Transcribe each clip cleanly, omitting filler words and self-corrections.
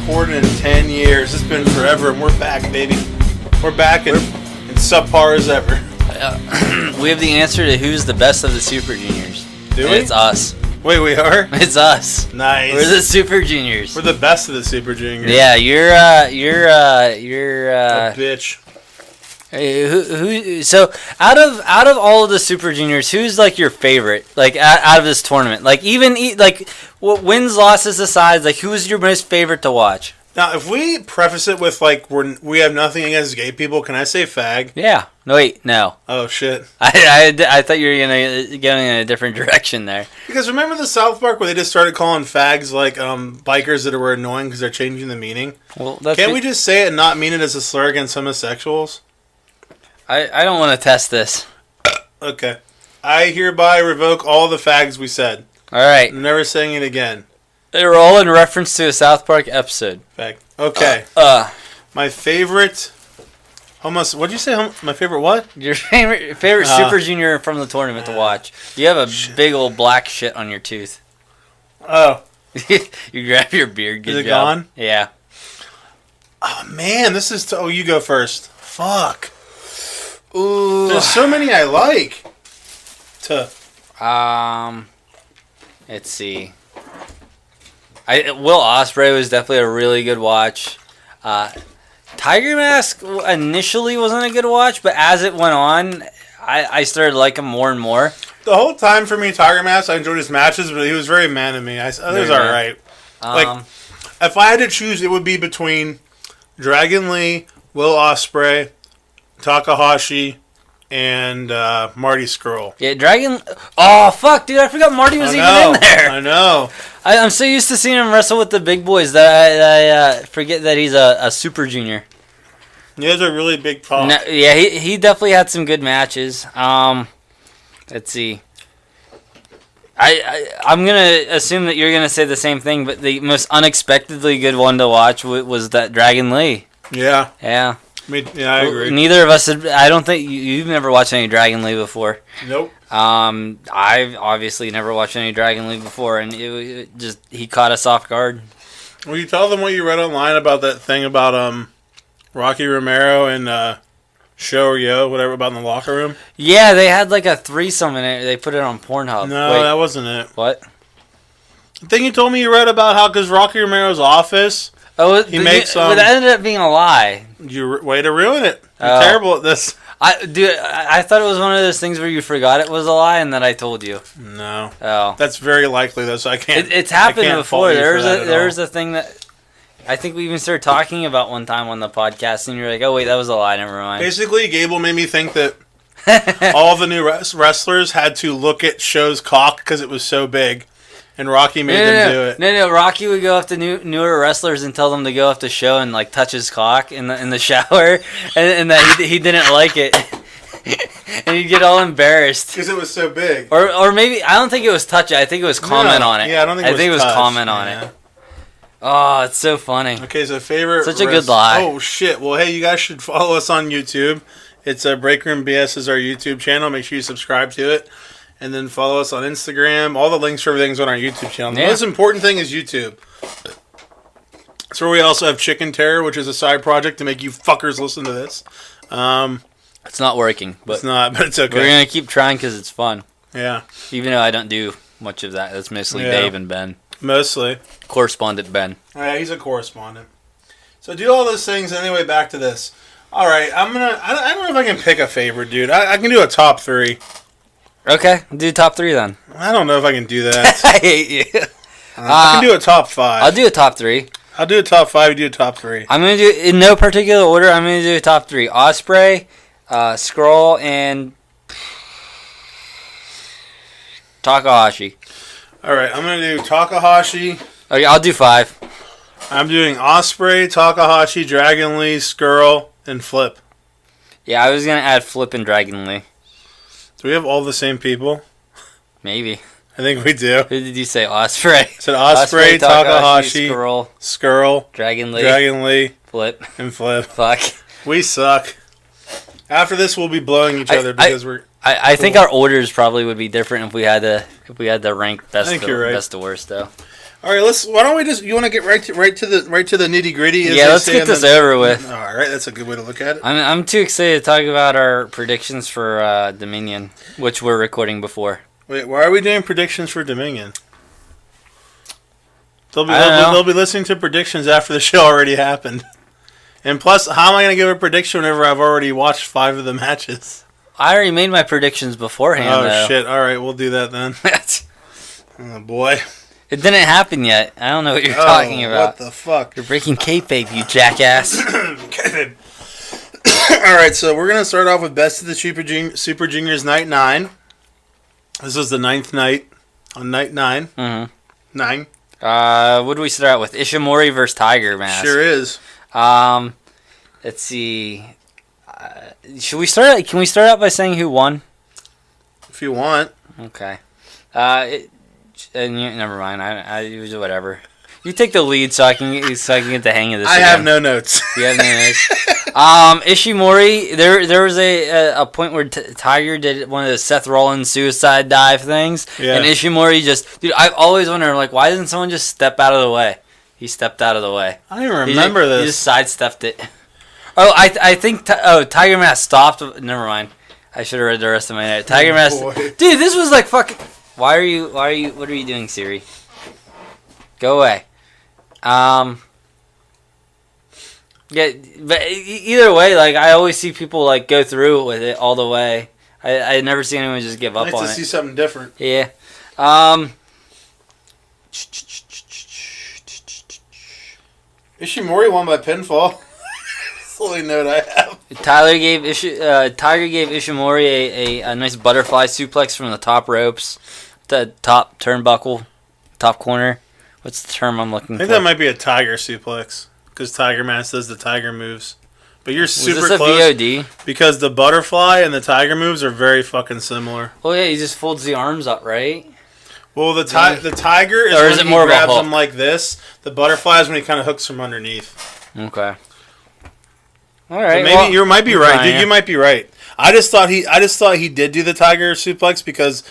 recording in 10 years. It's been forever, and we're back, baby. We're back and subpar as ever. We have the answer to who's the best of the Super Juniors. Do we? It's us. Wait, we are? It's us. Nice. We're the Super Juniors. We're the best of the Super Juniors. Yeah, you're a bitch. Who? So out of all of the Super Juniors, who's like your favorite? Like out of this tournament, like like what wins, losses aside, like who's your most favorite to watch? Now, if we preface it with like we have nothing against gay people, can I say fag? Yeah. No, wait, no. Oh shit. I thought you were gonna go in a different direction there. Because remember the South Park where they just started calling fags like bikers that were annoying because they're changing the meaning? Well, can't we just say it and not mean it as a slur against homosexuals? I don't want to test this. Okay. I hereby revoke all the fags we said. All right. I'm never saying it again. They were all in reference to a South Park episode. Fag. Okay. My favorite... What'd you say? My favorite what? Your favorite Super Junior from the tournament to watch. You have a big old black shit on your tooth. Oh. You grab your beard. Good Is it job. gone? Yeah. Oh, man. This is... you go first. Fuck. Ooh. There's so many I like. Let's see. Will Ospreay was definitely a really good watch. Tiger Mask initially wasn't a good watch, but as it went on, I started to like him more and more. The whole time for me, Tiger Mask, I enjoyed his matches, but he was very man to me. It was all right. Like, if I had to choose, it would be between Dragon Lee, Will Ospreay, Takahashi, and Marty Scurll. Yeah, Dragon... Oh, fuck, dude, I forgot Marty was even in there. I know. I'm so used to seeing him wrestle with the big boys that I forget that he's a Super Junior. He has a really big pop. No, yeah, he definitely had some good matches. Let's see. I'm going to assume that you're going to say the same thing, but the most unexpectedly good one to watch was that Dragon Lee. Yeah. Yeah. I agree. Neither of us had... I don't think... You've never watched any Dragon Lee before. Nope. I've obviously never watched any Dragon Lee before, and it just... He caught us off guard. Will you tell them what you read online about that thing about Rocky Romero and Shoyo, whatever, about in the locker room? Yeah, they had like a threesome in it. They put it on Pornhub. No, that wasn't it. What? The thing you told me you read about how, because Rocky Romero's office... Oh, but that ended up being a lie. Way to ruin it. You're terrible at this. I thought it was one of those things where you forgot it was a lie and then I told you. No. Oh. That's very likely, though, so I can't... It's happened before. There was a thing that... I think we even started talking about one time on the podcast, and you were like, oh, wait, that was a lie. Never mind. Basically, Gable made me think that all the new wrestlers had to look at Show's cock because it was so big. And Rocky made them do it. No. Rocky would go up to newer wrestlers and tell them to go up to Show and like touch his cock in the shower, and that he didn't like it, and he'd get all embarrassed because it was so big. Or maybe I don't think it was touch it. I think it was comment on it. Yeah, I don't think. It was comment on it. Oh, it's so funny. Okay, so favorite. Such a good lie. Oh shit! Well, hey, you guys should follow us on YouTube. It's Breakroom BS is our YouTube channel. Make sure you subscribe to it. And then follow us on Instagram. All the links for everything's on our YouTube channel. The most important thing is YouTube. That's where we also have Chicken Terror, which is a side project to make you fuckers listen to this. It's not working. But it's not, but it's okay. We're going to keep trying because it's fun. Yeah. Even though I don't do much of that. That's mostly Dave and Ben. Mostly. Correspondent Ben. Oh, yeah, he's a correspondent. So do all those things. Anyway, back to this. All right, I don't know if I can pick a favorite, dude. I can do a top 3. Okay, do top 3 then. I don't know if I can do that. I hate you. I can do a top 5. I'll do a top 3. I'll do a top 5. You do a top 3. I'm gonna do in no particular order. I'm gonna do a top 3: Ospreay, Scurll, and Takahashi. All right, I'm gonna do Takahashi. Okay, I'll do 5. I'm doing Ospreay, Takahashi, Dragon Lee, Scurll, and Flip. Yeah, I was gonna add Flip and Dragon Lee. Do we have all the same people? Maybe. I think we do. Who did you say? Ospreay. I said Ospreay, Takahashi, Scurll, Dragon Lee, Flip, and Flip. Fuck. We suck. After this, we'll be blowing each other because we're. I think our orders probably would be different if we had to rank best to worst though. All right, why don't we just? You want to get right to the nitty gritty? Yeah, let's get this over with. All right, that's a good way to look at it. I'm too excited to talk about our predictions for Dominion, which we're recording before. Wait, why are we doing predictions for Dominion? They'll be listening to predictions after the show already happened. And plus, how am I going to give a prediction whenever I've already watched 5 of the matches? I already made my predictions beforehand. Oh, though. shit. All right, we'll do that then. Oh, boy. It didn't happen yet. I don't know what you're talking about. What the fuck? You're breaking kayfabe, you jackass. All right, so we're going to start off with Best of the Super Juniors Night 9. This was the 9th night on Night 9. Mm-hmm. 9. What do we start out with? Ishimori versus Tiger Mask. Sure is. Let's see. Should we start? Can we start out by saying who won? If you want. Okay. Never mind. I whatever. You take the lead so I can get the hang of this. I have no notes. You have no notes. Ishimori. There was a point where Tiger did one of the Seth Rollins suicide dive things, and Ishimori dude. I've always wondered why doesn't someone just step out of the way? He stepped out of the way. I don't remember this. He just sidestepped it. Oh, I think Tiger Mask stopped. Never mind. I should have read the rest of my note. Tiger Mask. Dude, this was like fucking. What are you doing, Siri? Go away. Yeah, but either way, like I always see people like go through with it all the way. I never see anyone just give up on it. Nice to see something different. Yeah. Ishimori won by pinfall. That's the only note I have. Tiger gave Ishimori a nice butterfly suplex from the top ropes, the top turnbuckle, top corner. What's the term I'm looking for? I think that might be a Tiger suplex because Tiger Mask does the Tiger moves. But you're super close. Was this a VOD? Because the butterfly and the Tiger moves are very fucking similar. Oh yeah, he just folds the arms up, right? Well, the Tiger is when he grabs them like this. The butterfly is when he kind of hooks from underneath. Okay. All right. So maybe you might be right, dude. You might be right. I just thought he did do the Tiger suplex because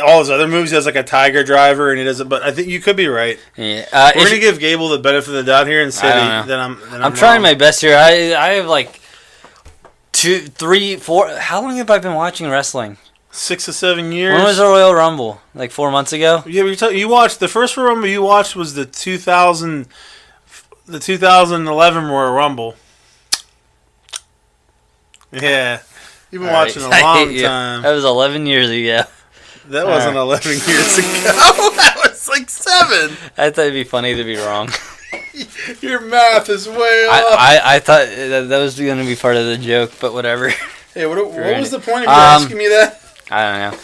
all his other moves he has like a Tiger driver and he doesn't. But I think you could be right. Yeah. We're gonna give Gable the benefit of the doubt here and say that I'm trying my best here. I have like 2, 3, 4. How long have I been watching wrestling? 6 to 7 years. When was the Royal Rumble? Like 4 months ago? Yeah, you watched the first Royal Rumble you watched was the 2011 Royal Rumble. Yeah, you've been watching a long time. That was 11 years ago. That wasn't 11 years ago. That was like 7. I thought it'd be funny to be wrong. Your math is way off. I thought that was going to be part of the joke, but whatever. Hey, what was the point of you asking me that? I don't know.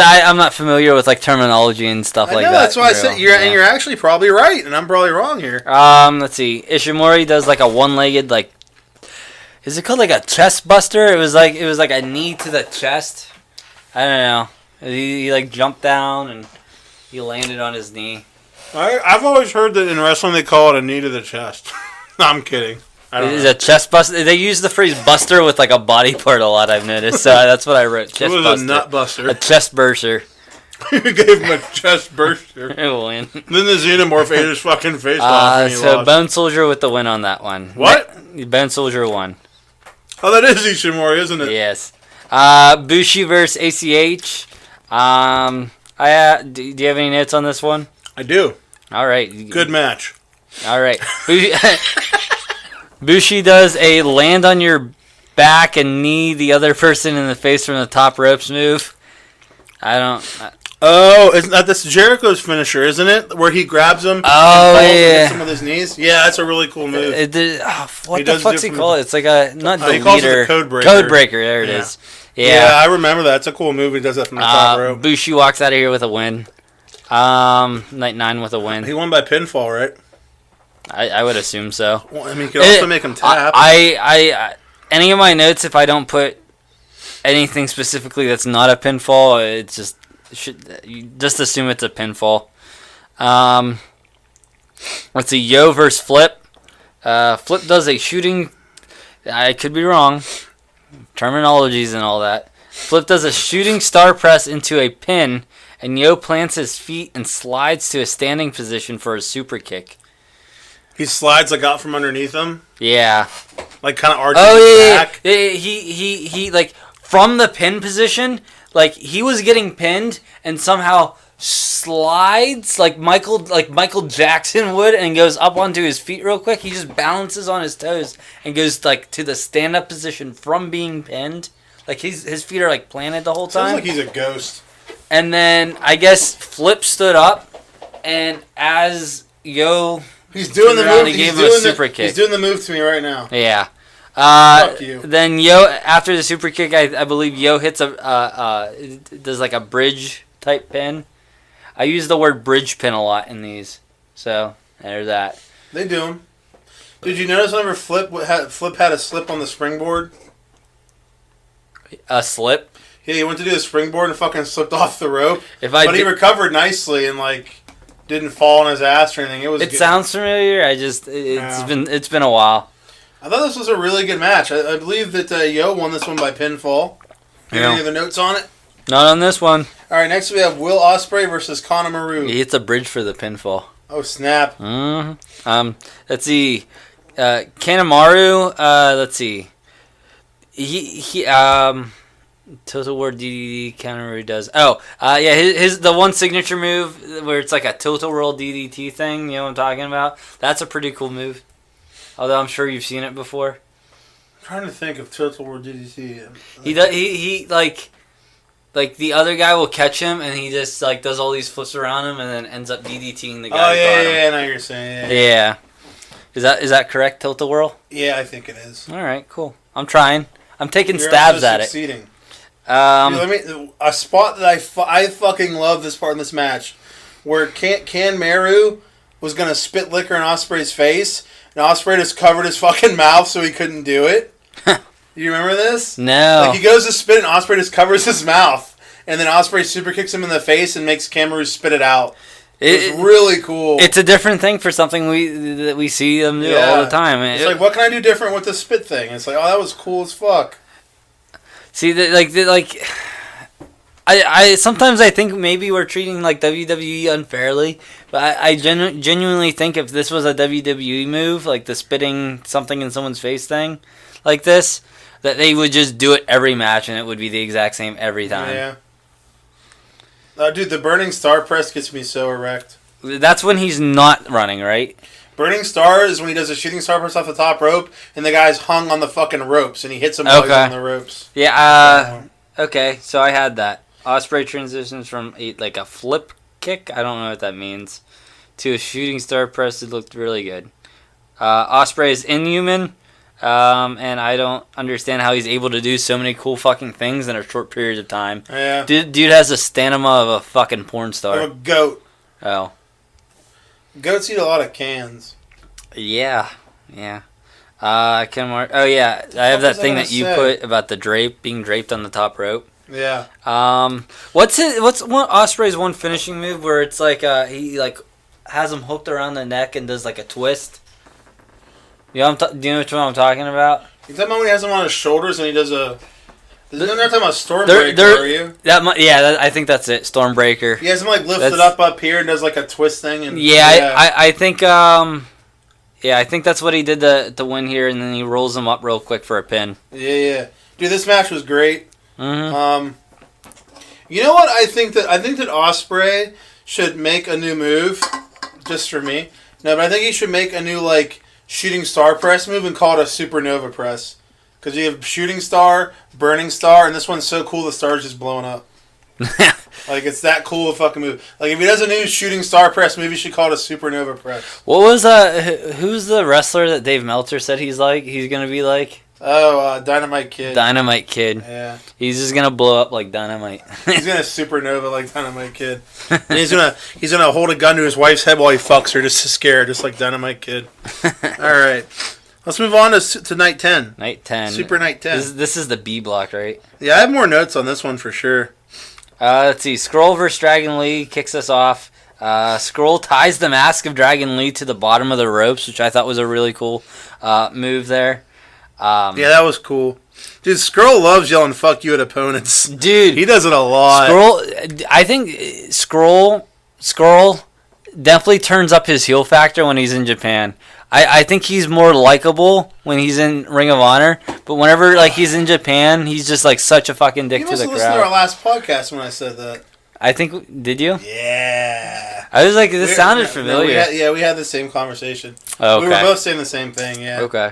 I'm not familiar with like terminology and stuff like that. That's why I said you're actually probably right, and I'm probably wrong here. Let's see. Ishimori does like a one-legged like. Is it called like a chest buster? It was like a knee to the chest. I don't know. He like jumped down and he landed on his knee. I've always heard that in wrestling they call it a knee to the chest. No, I'm kidding. It is a chest buster. They use the phrase buster with like a body part a lot, I've noticed. So that's what I wrote. Chest it was buster. A nut buster. A chest burster. You gave him a chest burster. Win. Then the Xenomorph ate his fucking face off and he so lost. Bone Soldier with the win on that one. What? Bone Soldier won. Oh, that is Ishimori, isn't it? Yes. Bushi versus ACH. Do you have any notes on this one? I do. All right. Good match. All right. Bushi does a land on your back and knee the other person in the face from the top ropes move. That's Jericho's finisher, isn't it? Where he grabs him. Oh, yeah. Him with his knees. Yeah, that's a really cool move. What the fuck's he call it? It's like a not the he calls leader. It the code breaker. Code breaker. There it is. Yeah, I remember that. It's a cool move. He does that from the top rope. Bushi walks out of here with a win. Night 9 with a win. He won by pinfall, right? I would assume so. Well, I mean, you could also make him tap. Any of my notes, if I don't put anything specifically that's not a pinfall, it's just you just assume it's a pinfall. Let's see, Yo versus Flip. Flip does a shooting. I could be wrong. Terminologies and all that. Flip does a shooting star press into a pin and Yo plants his feet and slides to a standing position for a super kick. He slides like out from underneath him. Yeah. Like kind of arches his back. Yeah. He like from the pin position, like he was getting pinned and somehow slides like Michael Jackson would and goes up onto his feet real quick. He just balances on his toes and goes like to the stand up position from being pinned. Like his feet are like planted the whole time. Sounds like he's a ghost. And then I guess Flip stood up, and as Yo he's doing the move. He gave him a super kick. He's doing the move to me right now. Yeah. Fuck you. Then Yo, after the super kick, I believe Yo hits does like a bridge type pin. I use the word bridge pin a lot in these, so there's that. They do them. Did you notice whenever Flip had a slip on the springboard? A slip? Yeah, he went to do a springboard and fucking slipped off the rope. But he recovered nicely and like didn't fall on his ass or anything. It sounds familiar. It's been a while. I thought this was a really good match. I believe that Yo won this one by pinfall. Any other notes on it? Not on this one. All right, next we have Will Ospreay versus Kanemaru. He hits a bridge for the pinfall. Oh snap! Let's see. Kanemaru. Let's see. He Total War DDT Kanemaru does. His the one signature move where it's like a Total Roll DDT thing. You know what I'm talking about? That's a pretty cool move. Although I'm sure you've seen it before. I'm trying to think of Total War DDT. He like the other guy will catch him and he just like does all these flips around him and then ends up DDTing the guy. Oh yeah, I know what you're saying. Yeah. Is that correct? Tilt-a whirl? Yeah, I think it is. All right, cool. I'm trying. I'm taking stabs at it. Dude, a spot that I fucking love this part in this match, where Kanemaru was gonna spit liquor in Ospreay's face, and Ospreay just covered his fucking mouth so he couldn't do it. You remember this? No. Like he goes to spit and Ospreay just covers his mouth, and then Ospreay super kicks him in the face and makes Kanemaru spit it out. It's really cool. It's a different thing for something that we see them do all the time. It's like, what can I do different with the spit thing? It's like, oh, that was cool as fuck. See, I sometimes I think maybe we're treating like WWE unfairly, but I genuinely think if this was a WWE move, like the spitting something in someone's face thing, like this, that they would just do it every match and it would be the exact same every time. Yeah. Dude, the Burning Star Press gets me so erect. That's when he's not running, right? Burning Star is when he does a shooting star press off the top rope, and the guy's hung on the fucking ropes, and he hits him while he's on the ropes. Yeah, okay, so I had that. Ospreay transitions from a flip kick, I don't know what that means, to a shooting star press. It looked really good. Ospreay is inhuman, and I don't understand how he's able to do so many cool fucking things in a short period of time. Yeah. Dude has the stamina of a fucking porn star. Of a goat. Oh. Goats eat a lot of cans. Yeah. I have that thing that you put about the being draped on the top rope. Yeah. What's Ospreay's one finishing move where it's like he like has him hooked around the neck and does like a twist? Do you know which one I'm talking about? You talking about when he has him on his shoulders and he does a... You're not talking about Stormbreaker, are you? I think that's it. Stormbreaker. He has him like lifted up here and does like a twist thing. And I think I think that's what he did to win here, and then he rolls him up real quick for a pin. Yeah. Dude, this match was great. Mm-hmm. You know what? I think that Ospreay should make a new move, just for me. No, but I think he should make a new like shooting star press move and call it a supernova press. Because you have shooting star, burning star, and this one's so cool the star's just blowing up. Like, it's that cool a fucking move. Like, if he does a new shooting star press move, he should call it a supernova press. What was who's the wrestler that Dave Meltzer said he's gonna be like? Oh, Dynamite Kid. Dynamite Kid. Yeah. He's just gonna blow up like dynamite. He's gonna supernova like Dynamite Kid. And he's gonna hold a gun to his wife's head while he fucks her just to scare her, just like Dynamite Kid. Alright. Let's move on to Night 10. Night 10. Super Night 10. This is the B block, right? Yeah, I have more notes on this one for sure. Let's see. Skrull vs. Dragon Lee kicks us off. Skrull ties the mask of Dragon Lee to the bottom of the ropes, which I thought was a really cool move there. Yeah, that was cool. Dude, Skrull loves yelling "fuck you" at opponents. Dude, he does it a lot. I think Skrull definitely turns up his heel factor when he's in Japan. I think he's more likable when he's in Ring of Honor, but whenever like he's in Japan, he's just like such a fucking dick to the crowd. You must have listened to our last podcast when I said that. I think, did you? Yeah. I was like, this sounded familiar. We had the same conversation. Oh, okay. We were both saying the same thing, yeah. Okay.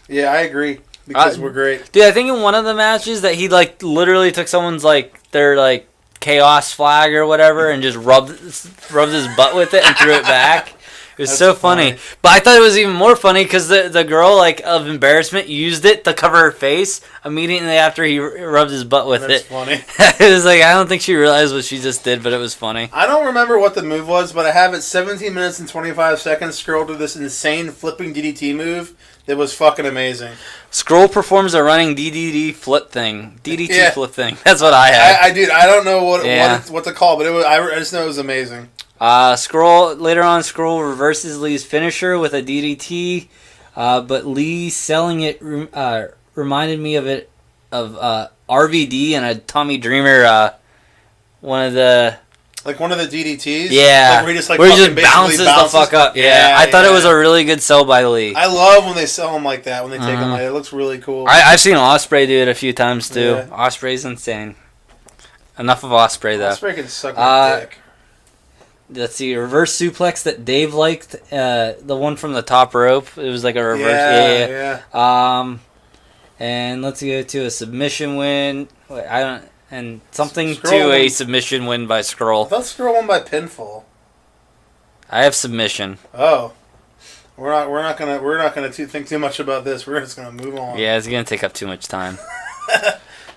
Yeah, I agree. Because we're great. Dude, I think in one of the matches that he, like, literally took someone's, like, their, like, chaos flag or whatever and just rubbed his butt with it and threw it back. It was so funny. But I thought it was even more funny because the girl, like, of embarrassment used it to cover her face immediately after he rubbed his butt with it. That's funny. It was like, I don't think she realized what she just did, but it was funny. I don't remember what the move was, but I have it 17 minutes and 25 seconds scrolled to this insane flipping DDT move that was fucking amazing. Skrull performs a running DDT flip thing. Flip thing. That's what I had. I don't know what to call, but I just know it was amazing. Skrull reverses Lee's finisher with a DDT, but Lee selling it reminded me of RVD and a Tommy Dreamer, one of the DDTs? Yeah. Like where he just bounces the fuck up. Yeah. I thought it was a really good sell by Lee. I love when they sell them like that, when they take them like that. It looks really cool. I've seen Ospreay do it a few times too. Yeah. Ospreay's insane. Enough of Ospreay though. Ospreay can suck a dick. Let's see, reverse suplex that Dave liked, the one from the top rope. It was like a reverse. Yeah. And let's go to a submission win. And something Skrull to a submission win by Skrull. I thought Skrull won by pinfall. I have submission. Oh, we're not gonna think too much about this. We're just gonna move on. Yeah, it's gonna take up too much time.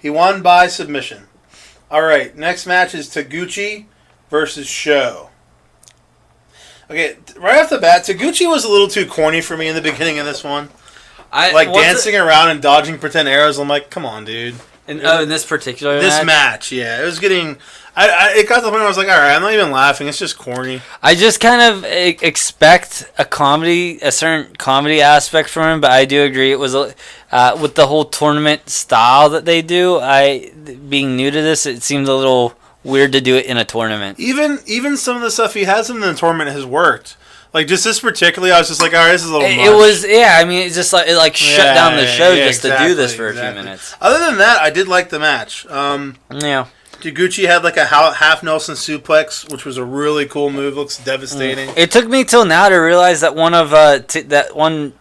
He won by submission. All right, next match is Taguchi versus Sho. Okay, right off the bat, Taguchi was a little too corny for me in the beginning of this one. Dancing around and dodging pretend arrows. I'm like, come on, dude. In this particular match, yeah, it was getting. It got to the point where I was like, all right, I'm not even laughing. It's just corny. I just kind of expect a certain comedy aspect from him, but I do agree it was with the whole tournament style that they do. Being new to this, it seemed a little weird to do it in a tournament. Even some of the stuff he has in the tournament has worked. Like, just this particularly, I was just like, all right, this is a little much. It was, yeah, I mean, it's just like, shut down the show to do this for a few minutes. Other than that, I did like the match. Yeah. Taguchi had like a half Nelson suplex, which was a really cool move. Looks devastating. It took me till now to realize that one of, that one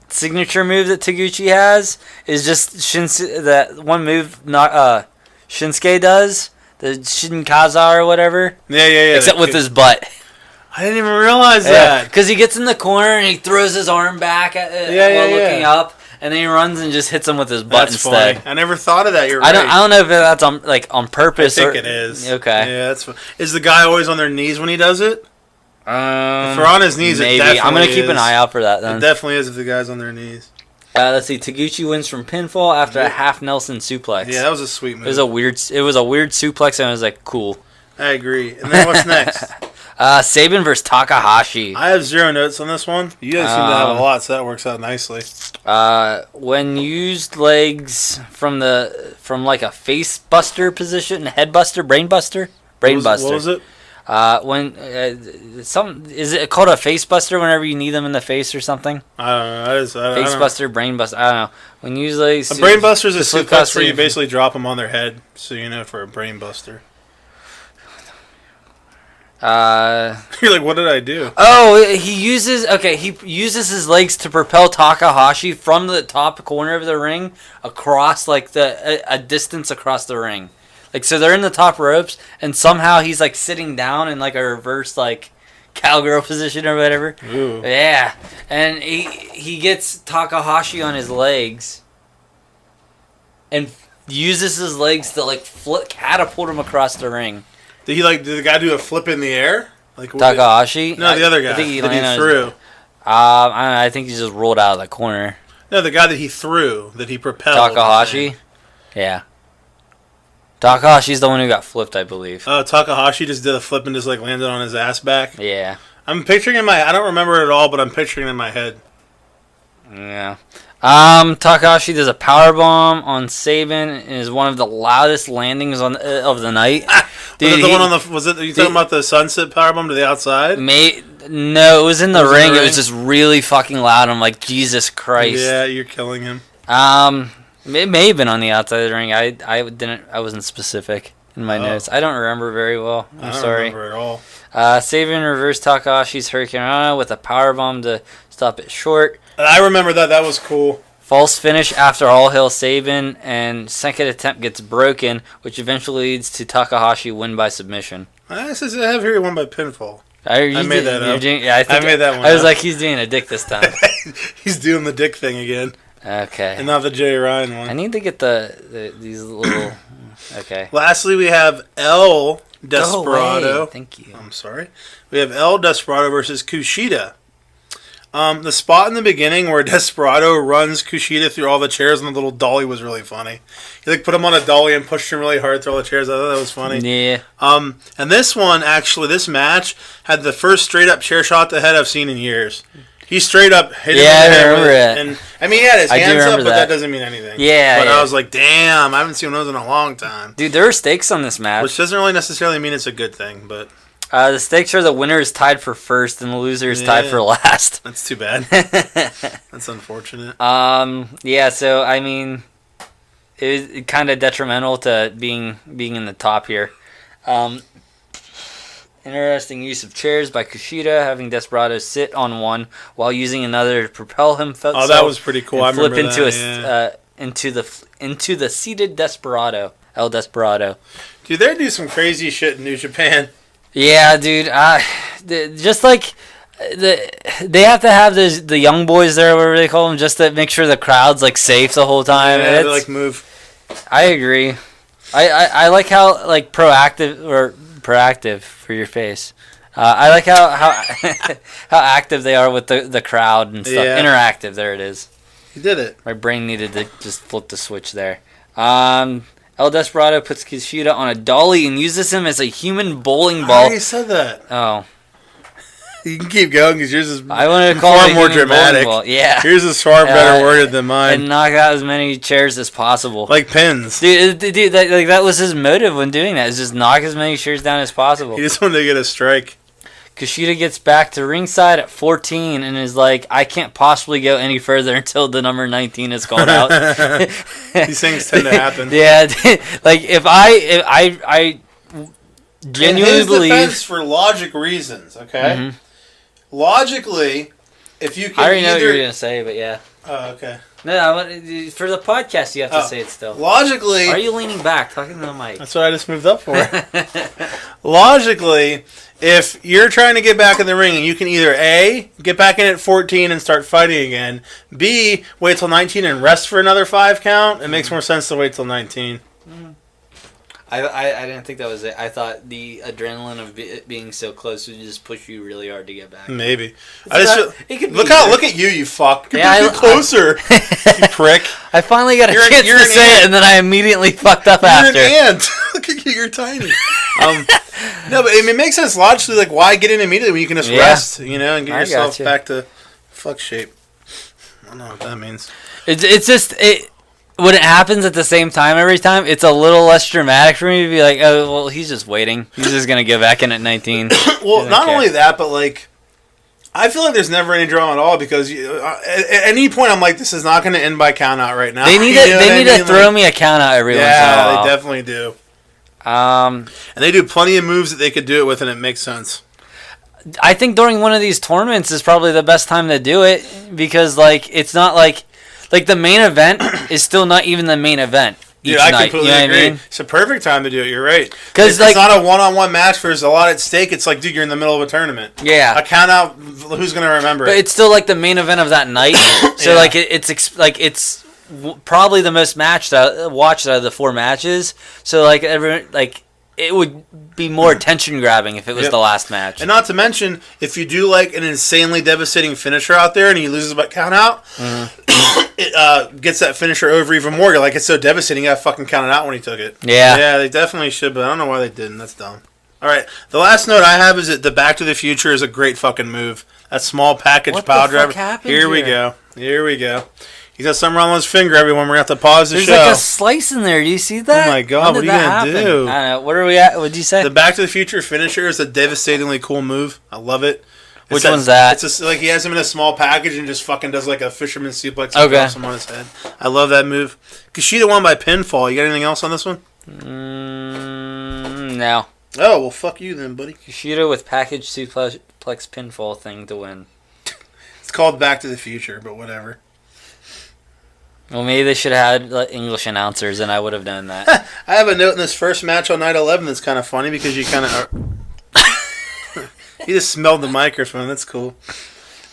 signature move that Taguchi has is just that one move Shinsuke does, the Shinkaza or whatever. Yeah. Except with his butt. I didn't even realize that. Because he gets in the corner and he throws his arm back while looking up, and then he runs and just hits him with his butt instead. Funny. I never thought of that. You're right. I don't know if that's on purpose. I think it is. Okay. Yeah, that's. Is the guy always on their knees when he does it? If they're on his knees, maybe. It definitely I'm gonna keep an eye out for that. Then it definitely is if the guy's on their knees. Let's see. Taguchi wins from pinfall after a half Nelson suplex. Yeah, that was a sweet move. It was a weird suplex, and I was like, cool. I agree. And then what's next? Sabin versus Takahashi. I have 0 notes on this one. You guys seem to have a lot, so that works out nicely. When used legs from like a face buster position, head buster, brain buster. What was it? Is it called a face buster whenever you need them in the face or something? I don't know. Face buster, brain buster. I don't know. When used legs. A brain buster is a suplex where you basically drop them on their head, so you know for a brain buster. You're like, what did I do? Oh, he uses his legs to propel Takahashi from the top corner of the ring across like a distance across the ring. Like, so they're in the top ropes and somehow he's like sitting down in like a reverse like cowgirl position or whatever. Ooh. Yeah. And he gets Takahashi on his legs and uses his legs to like catapult him across the ring. Did the guy do a flip in the air? Like Takahashi? No, the other guy. I think he threw. I think he just rolled out of the corner. No, the guy that he threw, that he propelled. Takahashi? Yeah. Takahashi's the one who got flipped, I believe. Oh, Takahashi just did a flip and just like landed on his ass back? Yeah. I'm picturing I don't remember it at all, but I'm picturing it in my head. Yeah. Takahashi does a powerbomb on Sabin and is one of the loudest landings of the night. Dude, was it you talking about the sunset powerbomb to the outside? No, it was in the ring. It was just really fucking loud. I'm like, Jesus Christ. Yeah, you're killing him. It may have been on the outside of the ring. I wasn't specific in my notes. I don't remember very well. I'm sorry. I don't remember at all. Sabin reversed Takahashi's Hurricane Rana with a powerbomb to stop it short. I remember that. That was cool. False finish after All Hail Sabin, and second attempt gets broken, which eventually leads to Takahashi win by submission. I have here he won by pinfall. I made that up. I made that one I was up. like, he's doing a dick this time. He's doing the dick thing again. Okay. And not the Jay Ryan one. I need to get these little... Okay. Lastly, we have El Desperado. Thank you. I'm sorry. We have El Desperado versus Kushida. The spot in the beginning where Desperado runs Kushida through all the chairs on the little dolly was really funny. He put him on a dolly and pushed him really hard through all the chairs. I thought that was funny. Yeah. And this one, actually, this match had the first straight up chair shot to the head I've seen in years. He straight up hit him in the head. I remember it. And I mean, he had his hands up, but that doesn't mean anything. Yeah. But I was like, damn, I haven't seen those in a long time. Dude, there were stakes on this match. Which doesn't really necessarily mean it's a good thing, but... the stakes are the winner is tied for first and the loser is tied for last. That's too bad. That's unfortunate. Yeah, so, I mean, it was kind of detrimental to being in the top here. Interesting use of chairs by Kushida, having Desperado sit on one while using another to propel himself. Oh, that was pretty cool. I remember into the seated Desperado, El Desperado. Dude, they do some crazy shit in New Japan. Yeah, dude. Just like they have to have the young boys there, whatever they call them, just to make sure the crowd's like safe the whole time. Yeah, they like move. I agree. I like how like proactive for your face. I like how how active they are with the crowd and stuff. Yeah. Interactive. There it is. You did it. My brain needed to just flip the switch there. El Desperado puts Kushida on a dolly and uses him as a human bowling ball. I already said that. Oh. You can keep going because yours is far more dramatic. Yeah. Yours is far better worded than mine. And knock out as many chairs as possible. Like pins. Dude, that was his motive when doing that, is just knock as many chairs down as possible. He just wanted to get a strike. Kushida gets back to ringside at 14 and is like, I can't possibly go any further until the number 19 is called out. These things tend to happen. Yeah, like if I genuinely believe. Defense for logic reasons, okay? Mm-hmm. Logically, if you can I already know what you're going to say, but yeah. Oh, okay. No, for the podcast, you have to say it still. Logically... Are you leaning back, talking to the mic? That's what I just moved up for. Logically, if you're trying to get back in the ring, and you can either A, get back in at 14 and start fighting again, B, wait till 19 and rest for another 5 count, it makes more sense to wait till 19. Mm-hmm. I didn't think that was it. I thought the adrenaline of it being so close would just push you really hard to get back. Maybe. Look at you, you fuck. You're closer, you prick. I finally got a chance to say it, and then I immediately fucked up after. You're an ant. Look at you, you're tiny. No, but it makes sense logically. Like, why get in immediately when you can just rest, and get yourself back to fuck shape? I don't know what that means. It's just when it happens at the same time every time, it's a little less dramatic for me to be like, oh, well, he's just waiting. He's just going to get back in at 19. Well, not only that, but, like, I feel like there's never any drama at all because at any point I'm like, this is not going to end by count out right now. They need to throw me a count out every once in a while. Yeah, they definitely do. And they do plenty of moves that they could do it with, and it makes sense. I think during one of these tournaments is probably the best time to do it because, like, it's not like the main event is still not even the main event. Dude, I completely agree. I mean? It's a perfect time to do it. You're right. Because it's not a one-on-one match where there's a lot at stake. It's like, dude, you're in the middle of a tournament. Yeah. A count out. Who's gonna remember it? But it's still like the main event of that night. So like it's probably the most watched out of the 4 matches. So like it would be more attention grabbing if it was the last match. And not to mention, if you do like an insanely devastating finisher out there and he loses by count out, it gets that finisher over even more. You're like, it's so devastating, you got fucking counted out when he took it. Yeah. Yeah, they definitely should, but I don't know why they didn't. That's dumb. All right, the last note I have is that the Back to the Future is a great fucking move. a small package What pile the fuck driver. happened Here we go. Here we go. He's got something wrong with his finger, everyone. We're going to have to pause the There's show. like a slice in there. Do you see that? Oh my God, When what did are you that gonna happen? do? I don't know. What are we at? What'd you say? The Back to the Future finisher is a devastatingly cool move. I love it. Which one's that? It's like he has him in a small package and just fucking does like a fisherman suplex and Okay. drops him on his head. I love that move. Kushida won by pinfall. You got anything else on this one? No. Oh, well, fuck you then, buddy. Kushida with package suplex pinfall thing to win. It's called Back to the Future, but whatever. Well, maybe they should have had English announcers, and I would have done that. I have a note in this first match on night 11 that's kind of funny because you kind of... He just smelled the microphone. That's cool.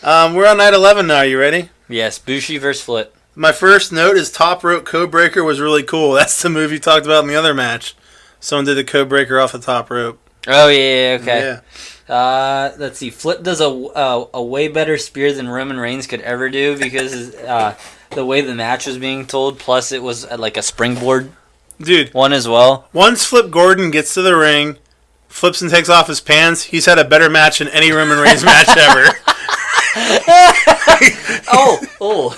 We're on night 11 now. Are you ready? Yes, Bushi versus Flip. My first note is top rope code breaker was really cool. That's the move you talked about in the other match. Someone did the code breaker off the top rope. Oh, yeah, okay. Yeah. Let's see. Flip does a way better spear than Roman Reigns could ever do because the way the match was being told, plus it was like a springboard Dude, one as well. once Flip Gordon gets to the ring, flips and takes off his pants, he's had a better match than any Roman Reigns match ever. Oh.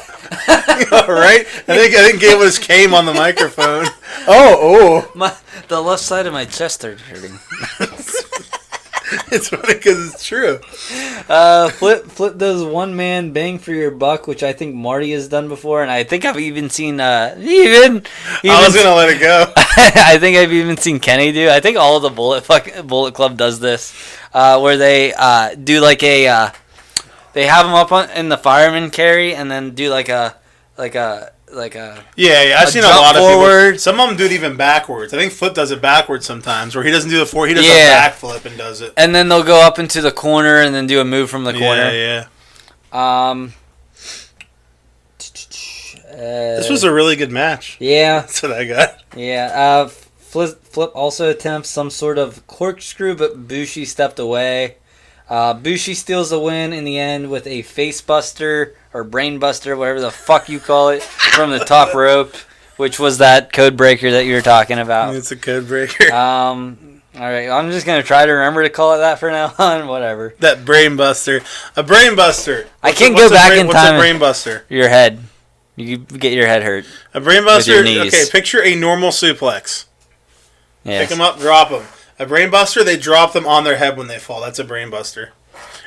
All right? I think Gabe came on the microphone. The left side of my chest started hurting. It's funny because it's true. Flip does one man bang for your buck, which I think Marty has done before, and I think I've even seen I was going to let it go. I think I've even seen Kenny do. I think all of the Bullet Club does this, where they do like a they have him up in the fireman carry, and then do like a Yeah, I've seen a jump lot of forward. people. Some of them do it even backwards. I think Flip does it backwards sometimes, where he doesn't do the he does Yeah. a backflip and does it. and then they'll go up into the corner and then do a move from the corner. Yeah. This This was a really good match. yeah. That's what I got. Yeah, Flip also attempts some sort of corkscrew, but Bushi stepped away. Bushi steals the win in the end with a face buster or brain buster, whatever the fuck you call it, from the top rope, which was that code breaker that you were talking about. It's a code breaker. All right, I'm just gonna try to remember to call it that for now on. Whatever. That brain buster. A brain buster. I can't go back in time. What's a brain buster? Your head. You get your head hurt. A brain buster. With your knees. Okay, picture a normal suplex. Yes. Pick them up, drop them. A brain buster, they drop them on their head when they fall. That's a brain buster.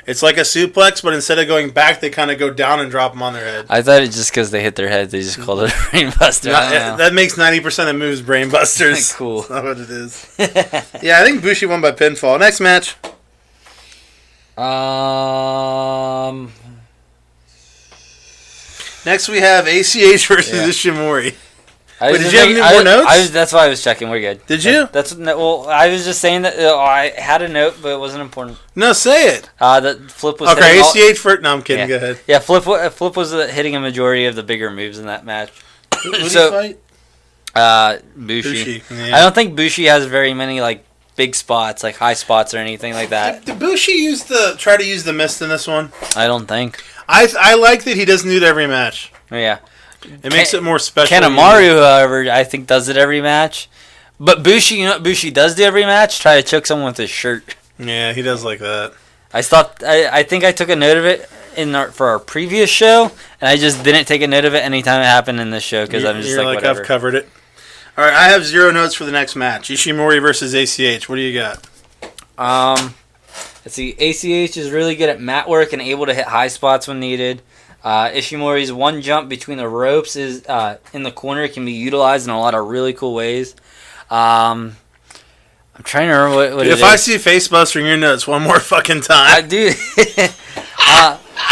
It's like a suplex, but instead of going back, they kind of go down and drop them on their head. I thought it just because they hit their head, they just called it a brain buster. That makes 90% of moves brain busters. Cool. That's not what it is. Yeah, I think Bushi won by pinfall. Next match. Next we have ACH versus Ishimori. Wait, did you have any more notes? That's why I was checking. We're good. Did you? Well, I was just saying that I had a note, but it wasn't important. No, say it. That Flip was Okay, hitting ACH for... No, I'm kidding. Yeah. Go ahead. Yeah, Flip was hitting a majority of the bigger moves in that match. Who did he fight? Bushi. Yeah. I don't think Bushi has very many like big spots, like high spots or anything like that. Did Bushi try to use the mist in this one? I don't think. I like that he doesn't do it every match. Yeah. It makes it more special. Kanemaru, however, I think does it every match. But Bushi, you know what Bushi does do every match? Try to choke someone with his shirt. Yeah, he does like that. I think I took a note of it for our previous show, and I just didn't take a note of it anytime it happened in this show because I'm just like whatever. I've covered it. All right, I have 0 notes for the next match. Ishimori versus ACH. What do you got? Let's see. ACH is really good at mat work and able to hit high spots when needed. Ishimori's one jump between the ropes is in the corner can be utilized in a lot of really cool ways. I'm trying to remember what it is. If I see Facebuster in your notes one more fucking time. I do.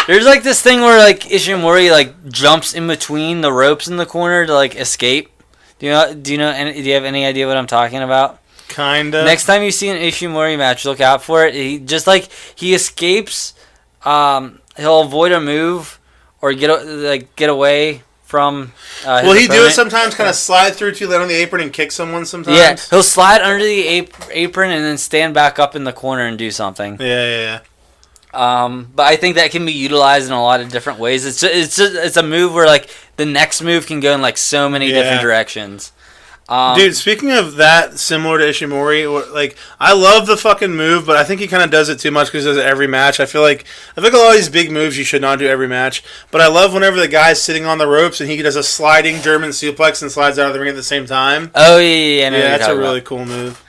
There's like this thing where like Ishimori like jumps in between the ropes in the corner to like escape. Do you have any idea what I'm talking about? Kinda. Next time you see an Ishimori match, look out for it. He escapes. He'll avoid a move or get away from. Will he do it sometimes? Kind of slide through to land on the apron and kick someone sometimes. Yeah, he'll slide under the apron and then stand back up in the corner and do something. Yeah. But I think that can be utilized in a lot of different ways. It's a move where like the next move can go in like so many different directions. Dude, speaking of that, similar to Ishimori, like I love the fucking move, but I think he kind of does it too much because he does it every match. I feel like a lot of these big moves you should not do every match. But I love whenever the guy's sitting on the ropes and he does a sliding German suplex and slides out of the ring at the same time. Oh yeah, that's a really cool move.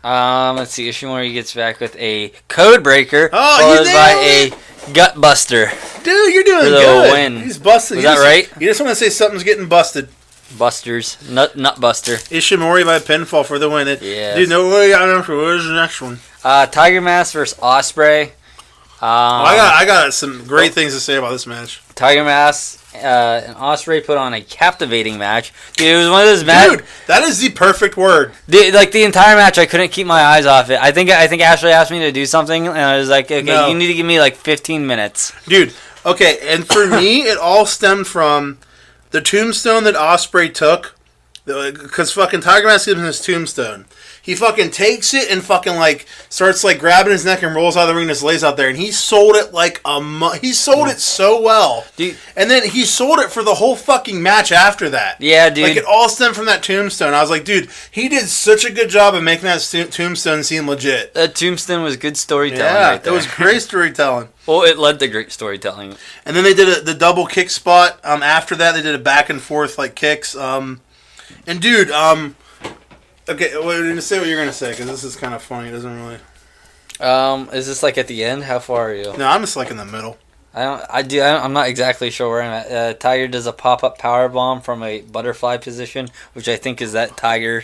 Let's see. Ishimori gets back with a code breaker, followed by a gut buster. Dude, you're doing good. Win. He's busted. Was that right? You just want to say something's getting busted. Busters, nut buster. Ishimori by pinfall for the win. Yeah. Dude, no way. I don't know. Where's the next one? Tiger Mask versus Ospreay. I got some great things to say about this match. Tiger Mask and Ospreay put on a captivating match. Dude, it was one of those matches. Dude, that is the perfect word. Like the entire match, I couldn't keep my eyes off it. I think Ashley asked me to do something, and I was like, okay, no. You need to give me like 15 minutes. Dude, okay, and for me, it all stemmed from the tombstone that Ospreay took, because fucking Tiger Mask gives him his tombstone. He fucking takes it and fucking like starts like grabbing his neck and rolls out of the ring and just lays out there. And he sold it like he sold it so well. Dude. And then he sold it for the whole fucking match after that. Yeah, dude. Like it all stemmed from that tombstone. I was like, dude, he did such a good job of making that tombstone seem legit. That tombstone was good storytelling. Yeah, right there. It was great storytelling. Well, it led to great storytelling. And then they did the double kick spot. After that, they did a back and forth like kicks. And dude, okay, well, say what you're gonna say because this is kind of funny. It doesn't really. Is this like at the end? How far are you? No, I'm just like in the middle. I'm not exactly sure where I'm at. Tiger does a pop-up power bomb from a butterfly position, which I think is that Tiger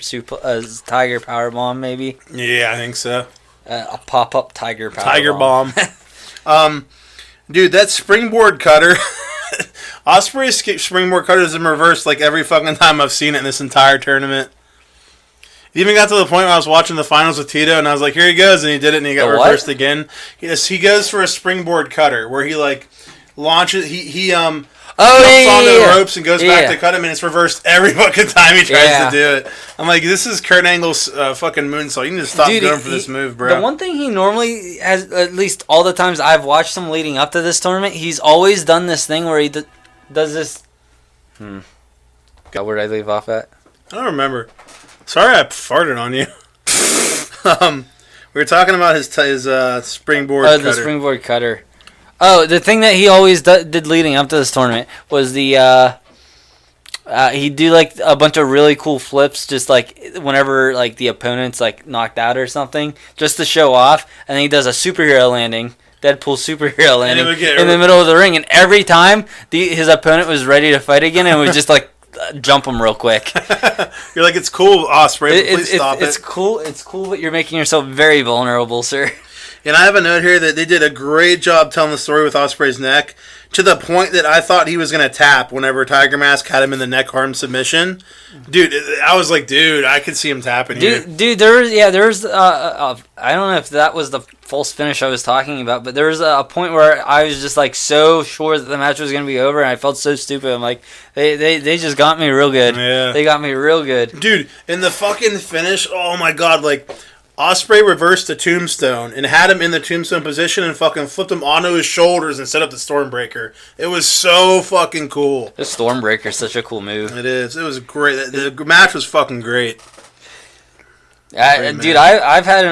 power bomb, maybe. Yeah, I think so. A pop-up Tiger power Tiger bomb. Dude, that springboard cutter. Ospreay's springboard cutter is in reverse like every fucking time I've seen it in this entire tournament. It even got to the point where I was watching the finals with Tito, and I was like, here he goes, and he did it, and he got reversed again. Yes, he goes for a springboard cutter, where he, like, launches, he jumps onto the ropes and goes back to cut him, and it's reversed every fucking time he tries to do it. I'm like, this is Kurt Angle's fucking moonsault. You need to stop going for this move, bro. The one thing he normally has, at least all the times I've watched him leading up to this tournament, he's always done this thing where he does this... God, where did I leave off at? I don't remember. Sorry I farted on you. We were talking about his springboard cutter. Oh, the springboard cutter. Oh, the thing that he always did leading up to this tournament was the... he'd do like a bunch of really cool flips just like whenever like the opponent's like knocked out or something, just to show off. And then he does a superhero landing. Deadpool superhero landing in the middle of the ring. And every time his opponent was ready to fight again and was just like... jump him real quick. You're like, it's cool, Ospreay. Please stop it. It's cool, but you're making yourself very vulnerable, sir. And I have a note here that they did a great job telling the story with Ospreay's neck, to the point that I thought he was going to tap whenever Tiger Mask had him in the neck arm submission. Dude, I was like, dude, I could see him tapping here. Dude, there was I don't know if that was the false finish I was talking about, but there was a point where I was just like so sure that the match was going to be over, and I felt so stupid. I'm like, they just got me real good. Yeah. They got me real good. Dude, in the fucking finish, oh my god, like... Ospreay reversed the tombstone and had him in the tombstone position and fucking flipped him onto his shoulders and set up the Stormbreaker. It was so fucking cool. The Stormbreaker is such a cool move. It is. It was great. The match was fucking great. Dude, I've had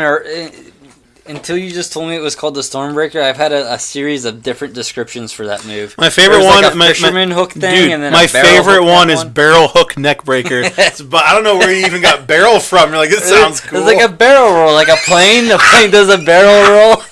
until you just told me it was called the Stormbreaker, I've had a series of different descriptions for that move. My favorite one, like a fisherman hook thing, dude, and then my favorite one is barrel hook neck breaker. But I don't know where you even got barrel from. You're like, this sounds cool. It's like a barrel roll, like a plane. The plane does a barrel roll.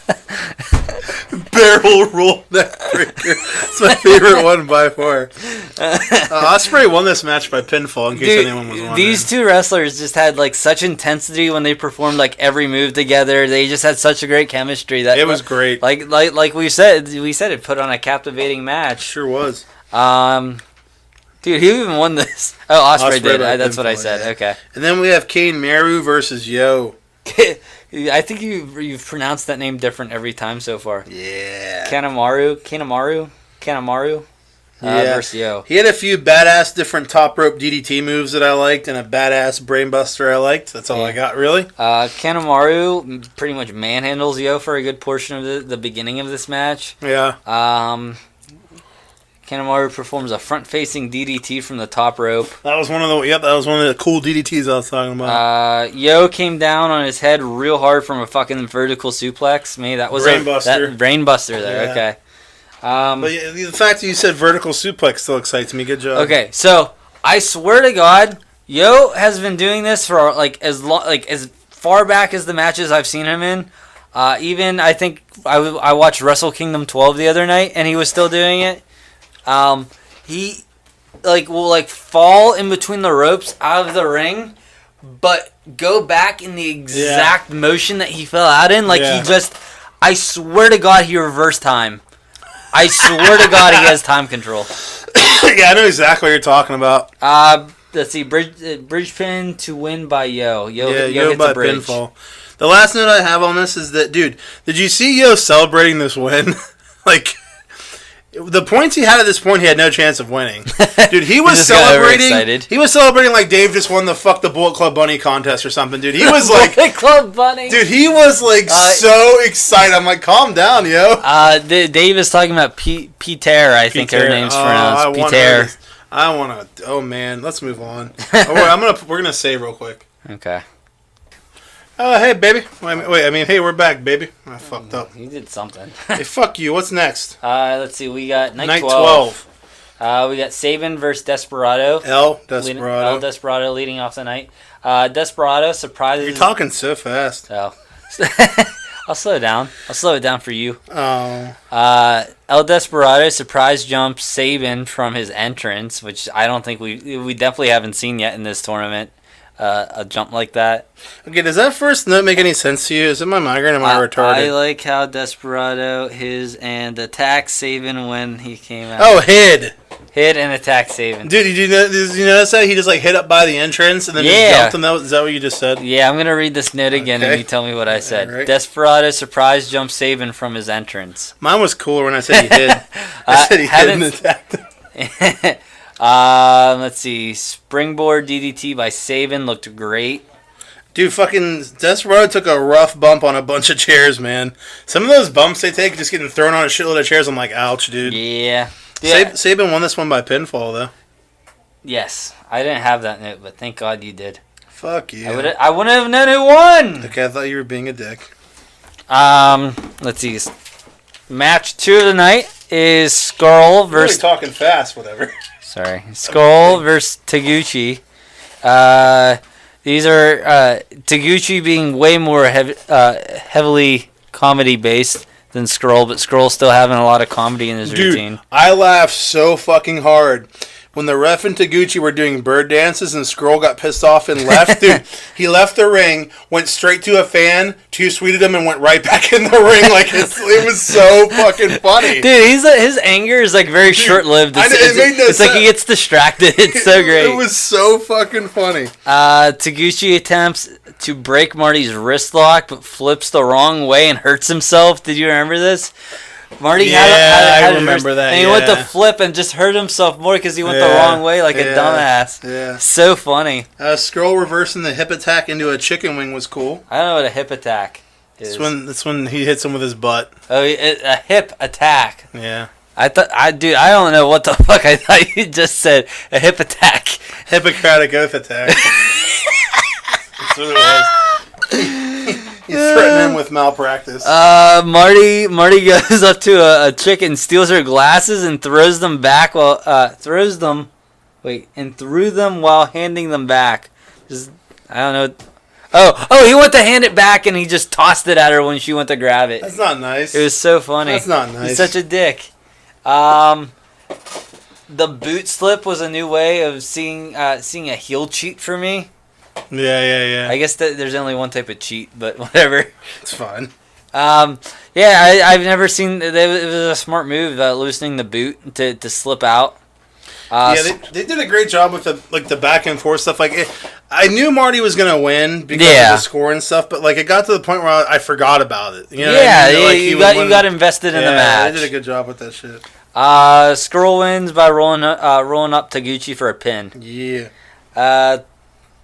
Barrel roll neck breaker. It's my favorite one by far. Ospreay won this match by pinfall, in case anyone was wondering. These two wrestlers just had like such intensity when they performed like every move together. They just had such a great chemistry that it was great. Like we said it put on a captivating match. Sure was. Dude, who even won this? Oh, Ospreay did. That's what I said. Yeah. Okay. And then we have Kane Maru versus Yo. I think you've pronounced that name different every time so far. Yeah. Kanemaru. Versus Yo. He had a few badass different top rope DDT moves that I liked, and a badass brainbuster I liked. That's all I got, really. Kanemaru pretty much manhandles Yo for a good portion of the beginning of this match. Yeah. Kanemaru performs a front-facing DDT from the top rope. That was one of the cool DDTs I was talking about. Yo came down on his head real hard from a fucking vertical suplex. Me, that was Brainbuster. Brainbuster there. Yeah. Okay. But the fact that you said vertical suplex still excites me. Good job. Okay, so I swear to God, Yo has been doing this for as far back as the matches I've seen him in. Even I think I watched Wrestle Kingdom 12 the other night, and he was still doing it. He will fall in between the ropes out of the ring, but go back in the exact motion that he fell out in. He just, I swear to God, he reversed time. I swear to God, he has time control. Yeah, I know exactly what you're talking about. Let's see, bridge pin to win by Yo. Yo hits by a bridge. pinfall. The last note I have on this is that, dude, did you see Yo celebrating this win? The points he had at this point, he had no chance of winning. Dude, he was celebrating. He was celebrating like Dave just won the Bullet Club Bunny contest or something, dude. He was like Bullet Club Bunny. Dude, he was so excited. I'm like, calm down, Yo. Dave is talking about Peter. I think her name's pronounced Peter. I want to. Oh man, let's move on. We're gonna save real quick. Okay. Hey, baby. Hey, we're back, baby. I fucked up. You did something. Hey, fuck you. What's next? Let's see. We got Night 12. We got Sabin versus Desperado. El Desperado leading off the night. Desperado surprises... You're talking so fast. Oh. I'll slow it down. I'll slow it down for you. Oh. El Desperado surprise jumps Sabin from his entrance, which I don't think we definitely haven't seen yet in this tournament. A jump like that. Okay, does that first note make any sense to you? Is it my migraine or am I retarded? I like how Desperado and attacked Sabin when he came out. Oh, hid and attacked Sabin. Dude, did you notice that? He just hit up by the entrance and then just jumped him. Is that what you just said? Yeah, I'm going to read this note again and you tell me what I said. Right. Desperado surprise jump Sabin from his entrance. Mine was cooler when I said he hid. I said he hid and attacked him. Let's see. Springboard DDT by Sabin looked great. Dude, fucking Desperado took a rough bump on a bunch of chairs, man. Some of those bumps they take, just getting thrown on a shitload of chairs, I'm like, ouch, dude. Yeah. Sabin won this one by pinfall, though. Yes. I didn't have that note, but thank God you did. Fuck you. I wouldn't have known who won. Okay, I thought you were being a dick. Let's see. Match 2 of the night is Skull versus... You're really talking fast, whatever. Sorry. Skull versus Taguchi. These are Taguchi being way more heavily comedy-based than Skrull, but Skrull's still having a lot of comedy in his routine. I laughed so fucking hard when the ref and Taguchi were doing bird dances and Skrull got pissed off and left. Dude, he left the ring, went straight to a fan, two-sweeted him, and went right back in the ring. It was so fucking funny. Dude, his anger is very short-lived. It's like he gets distracted. It's so great. It was so fucking funny. Taguchi attempts to break Marty's wrist lock, but flips the wrong way and hurts himself. Did you remember this? Marty had I remember that. And he went to flip and just hurt himself more because he went the wrong way like a dumbass. Yeah. So funny. Skrull reversing the hip attack into a chicken wing was cool. I don't know what a hip attack is. That's when he hits him with his butt. Oh, a hip attack. Yeah. I don't know what the fuck I thought you just said. A hip attack. Hippocratic oath attack. That's what it was. You threaten him with malpractice. Marty goes up to a chick and steals her glasses and throws them back threw them while handing them back. I don't know. Oh, he went to hand it back and he just tossed it at her when she went to grab it. That's not nice. It was so funny. That's not nice. He's such a dick. The boot slip was a new way of seeing a heel cheat for me. Yeah. I guess that there's only one type of cheat, but whatever. It's fine. I've never seen. It was a smart move, loosening the boot to slip out. They did a great job with the back and forth stuff. I knew Marty was gonna win because of the score and stuff, but it got to the point where I forgot about it. You know you got invested in the match. They did a good job with that shit. Skrull wins by rolling up Taguchi for a pin. Yeah.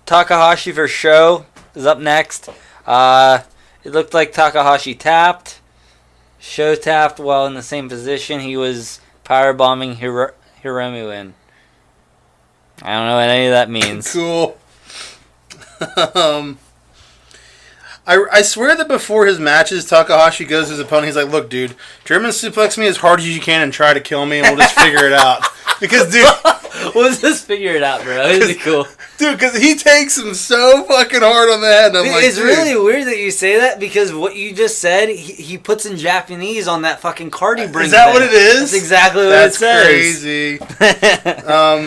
Takahashi for Sho is up next. It looked like Takahashi tapped. Sho tapped while in the same position. He was power bombing Hiromu in. I don't know what any of that means. Cool. I swear that before his matches, Takahashi goes to his opponent. He's like, "Look, dude, German suplex me as hard as you can and try to kill me, and we'll just figure it out." Because, dude, we'll just figure it out, bro. It'd be cool, dude. Because he takes him so fucking hard on the head. And I'm like, it's dude. really weird that you say that because what you just said, he puts in Japanese on that fucking card he brings. Is that what it is? That's exactly what it says. That's crazy.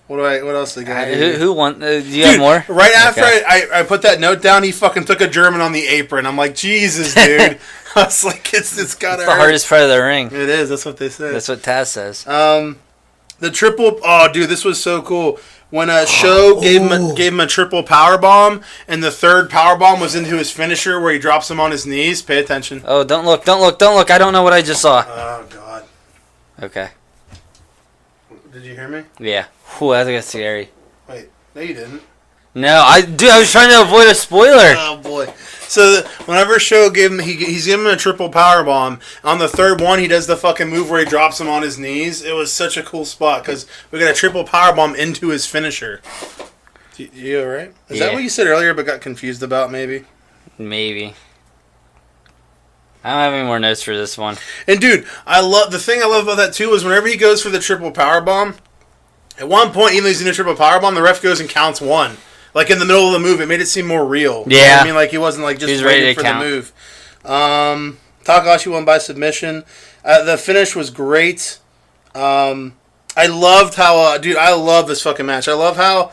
What else they got? Who won? Do you have more? Right after I put that note down, he fucking took a German on the apron. I'm like, Jesus, dude. I was like, it's gotta hurt. The hardest part of the ring. It is. That's what they say. That's what Taz says. The triple. Oh, dude, this was so cool. When Show gave him a triple power bomb, and the third power bomb was into his finisher where he drops him on his knees. Pay attention. Oh, don't look! I don't know what I just saw. Oh God. Okay. Did you hear me? Yeah. Whew, that got scary. Wait, no, you didn't. No, I was trying to avoid a spoiler. Oh boy! So whenever Show gave him, he's giving him a triple power bomb. On the third one, he does the fucking move where he drops him on his knees. It was such a cool spot because we got a triple power bomb into his finisher. You all right? Is that what you said earlier, but got confused about? Maybe. Maybe. I don't have any more notes for this one. And dude, the thing I love about that too is whenever he goes for the triple power bomb, at one point, even though he's in a triple power bomb, the ref goes and counts one. Like in the middle of the move, it made it seem more real. Yeah. You know what I mean, like he wasn't like just waiting for count. the move. Takahashi won by submission. The finish was great. I loved how, dude, I love this fucking match. I love how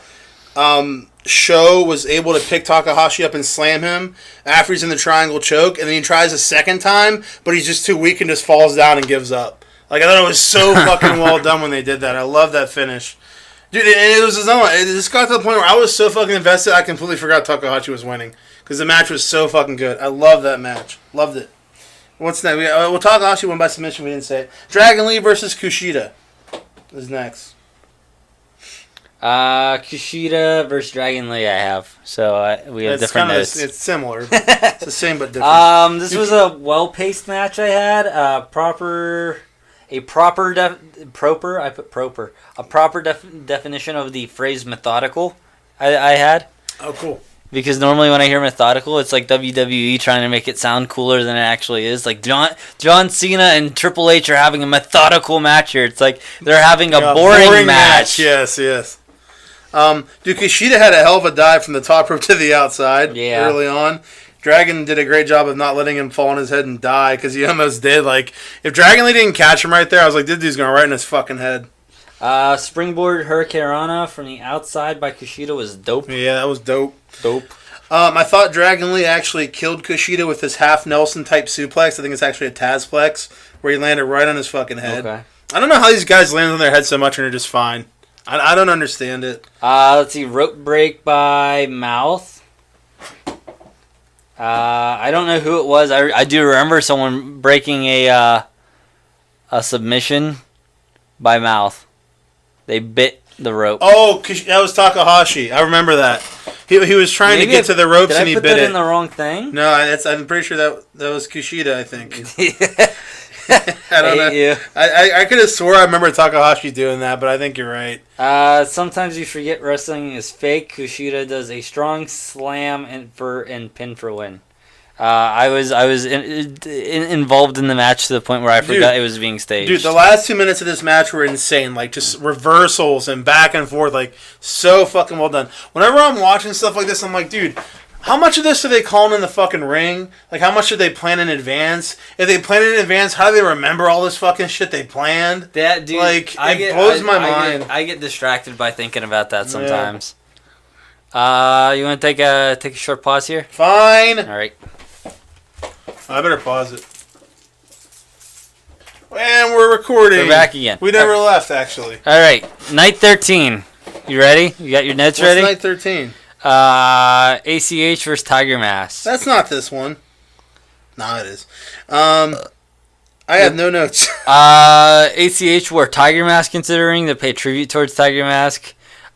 Show was able to pick Takahashi up and slam him after he's in the triangle choke, and then he tries a second time, but he's just too weak and just falls down and gives up. Like, I thought it was so fucking well done when they did that. I love that finish. Dude, and it was another one. It just got to the point where I was so fucking invested, I completely forgot Takahashi was winning. Because the match was so fucking good. I love that match. Loved it. What's next? Well, Takahashi won by submission. We didn't say it. Dragon Lee versus Kushida is next. Kushida versus Dragon Lee I have. So we have different notes. It's similar. It's the same but different. This was a well-paced match I had. A proper definition of the phrase methodical I had. Oh, cool. Because normally when I hear methodical, it's like WWE trying to make it sound cooler than it actually is. Like John Cena and Triple H are having a methodical match here. It's like they're having a boring match. Yes. Dude, Kushida had a hell of a dive from the top rope to the outside early on. Dragon did a great job of not letting him fall on his head and die because he almost did. Like, if Dragon Lee didn't catch him right there, I was like, this dude's going right in his fucking head. Springboard Hurricanrana from the outside by Kushida was dope. Yeah, that was dope. I thought Dragon Lee actually killed Kushida with his half Nelson type suplex. I think it's actually a Tazplex where he landed right on his fucking head. Okay. I don't know how these guys land on their head so much and are just fine. I don't understand it. Let's see. Rope break by Mouth. I don't know who it was. I do remember someone breaking a submission by Mouth. They bit the rope. Oh, that was Takahashi. I remember that. He was trying to get to the ropes and he bit it. Did I put that in the wrong thing? No, I'm pretty sure that was Kushida, I think. I don't know. I could have swore I remember Takahashi doing that, but I think you're right. Sometimes you forget wrestling is fake. Kushida does a strong slam and pin for win. I was involved in the match to the point where I forgot it was being staged. Dude, the last 2 minutes of this match were insane. Like, just reversals and back and forth. Like, so fucking well done. Whenever I'm watching stuff like this, I'm like, dude, how much of this are they calling in the fucking ring? Like, how much did they plan in advance? If they plan in advance, how do they remember all this fucking shit they planned? That, dude, like, it blows my mind. I get distracted by thinking about that sometimes. Yeah. You want to take a short pause here? Fine. All right. I better pause it. And we're recording. We're back again. We never left, actually. All right. Night 13. You ready? You got your notes ready? What's Night 13? ACH versus Tiger Mask. That's not this one. No, it is. I have no notes. ACH wore Tiger Mask considering to pay tribute towards Tiger Mask.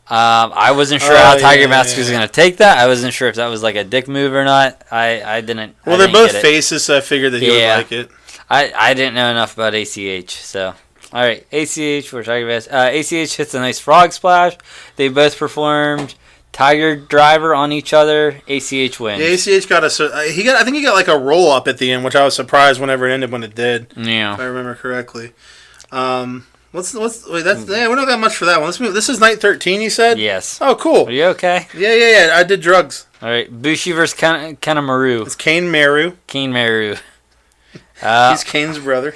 I wasn't sure how Tiger Mask was going to take that. I wasn't sure if that was like a dick move or not. I didn't. Well, they're both faces, so I figured that he would like it. I didn't know enough about ACH, so All right, ACH for Tiger Bass. ACH hits a nice frog splash. They both performed Tiger Driver on each other. ACH wins. Yeah, ACH got I think he got like a roll up at the end, which I was surprised whenever it ended when it did. Yeah, if I remember correctly. We don't got much for that one. Let's move. This is night 13, you said? Yes. Oh, cool. Are you okay? Yeah. I did drugs. All right, Bushi versus Kanemaru. It's Kane Maru. Kane Maru. He's Kane's brother.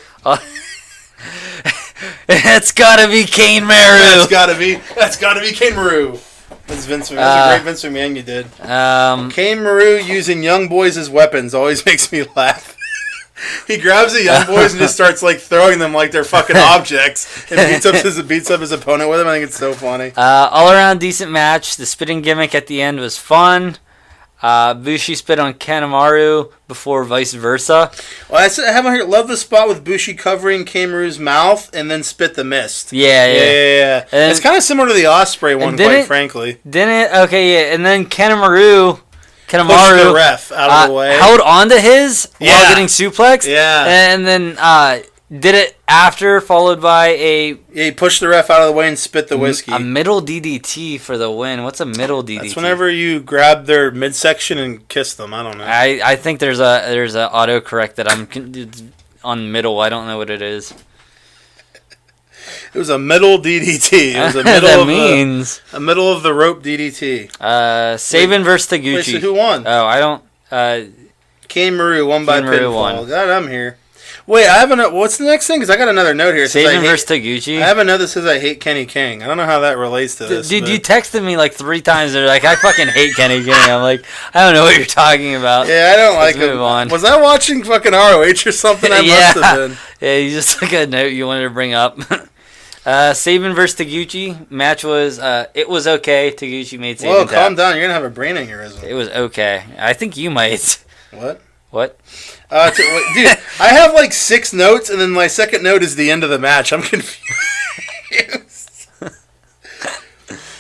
It's gotta be Kane Maru. That's gotta be Kane Maru. That's Vince. That's a great Vince McMahon you did. Kane Maru using young boys as weapons always makes me laugh. He grabs the young boys and just starts like throwing them like they're fucking objects and beats up his opponent with them. I think it's so funny. All around decent match. The spitting gimmick at the end was fun. Bushi spit on Kanemaru before vice versa. Well, I have on here. Love the spot with Bushi covering Kanemaru's mouth and then spit the mist. Yeah. And it's kind of similar to the Osprey one, quite frankly. And then Kanemaru pushed the ref out of the way. Held on to his while getting suplexed. Yeah. And then did it after, followed by he pushed the ref out of the way and spit the whiskey. A middle DDT for the win. What's a middle DDT? That's whenever you grab their midsection and kiss them. I don't know. I think there's a autocorrect that I'm on middle. I don't know what it is. It was a middle DDT. It was a middle of the rope DDT. Sabin versus Taguchi. Wait, so who won? Oh, I don't. Kane Maru won by pinfall. God, I'm here. Wait, I have another. What's the next thing? Because I got another note here. Sabin versus Taguchi. I have a note that says I hate Kenny King. I don't know how that relates to this. Dude, you texted me like 3 times. They're like, I fucking hate Kenny King. I'm like, I don't know what you're talking about. Yeah, I don't like him. Move on. Was I watching fucking ROH or something? I must have been. Yeah, you just like a note you wanted to bring up. Sabin versus Taguchi. Match was, it was okay. Taguchi made Sabin tap. Calm down. You're going to have a brain aneurysm. It was okay. I think you might. What? Dude, I have like 6 notes, and then my second note is the end of the match. I'm confused.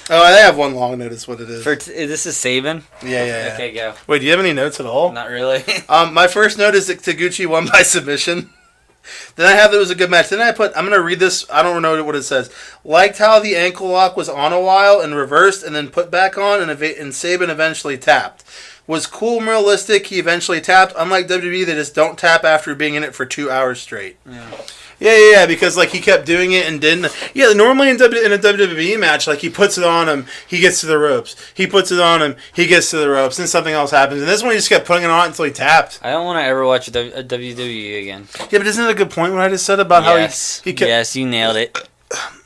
I have one long note, is what it is. This is Sabin? Yeah. Okay, go. Wait, do you have any notes at all? Not really. My first note is that Taguchi won by submission. Then I have that it was a good match. Then I'm going to read this. I don't know what it says. Liked how the ankle lock was on a while and reversed and then put back on, and Sabin eventually tapped. Was cool and realistic. He eventually tapped. Unlike WWE, they just don't tap after being in it for 2 hours straight. Yeah, because like he kept doing it and didn't. Yeah, normally in a WWE match, like he puts it on him, he gets to the ropes. He puts it on him, he gets to the ropes, and something else happens. And this one, he just kept putting it on until he tapped. I don't want to ever watch a WWE again. Yeah, but isn't it a good point what I just said about how he kept... Yes, you nailed it.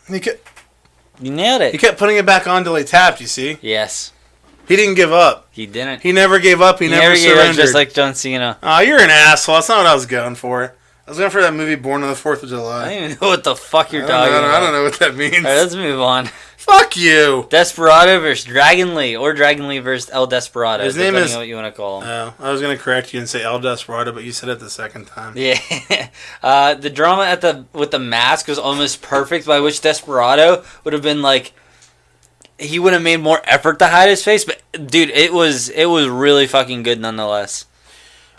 You nailed it. He kept putting it back on until he tapped, you see? Yes. He didn't give up. He didn't. He never gave up. He never surrendered. Gave up, just like John Cena. Oh, you're an asshole. That's not what I was going for. I was going for that movie Born on the 4th of July. I don't even know what the fuck you're talking about. I don't know what that means. All right, let's move on. Fuck you. Desperado versus Dragon Lee, or Dragon Lee versus El Desperado. His name is... what you want to call him. Oh, I was going to correct you and say El Desperado, but you said it the second time. Yeah. The drama with the mask was almost perfect, by which Desperado would have been like... He would have made more effort to hide his face, but dude, it was really fucking good nonetheless.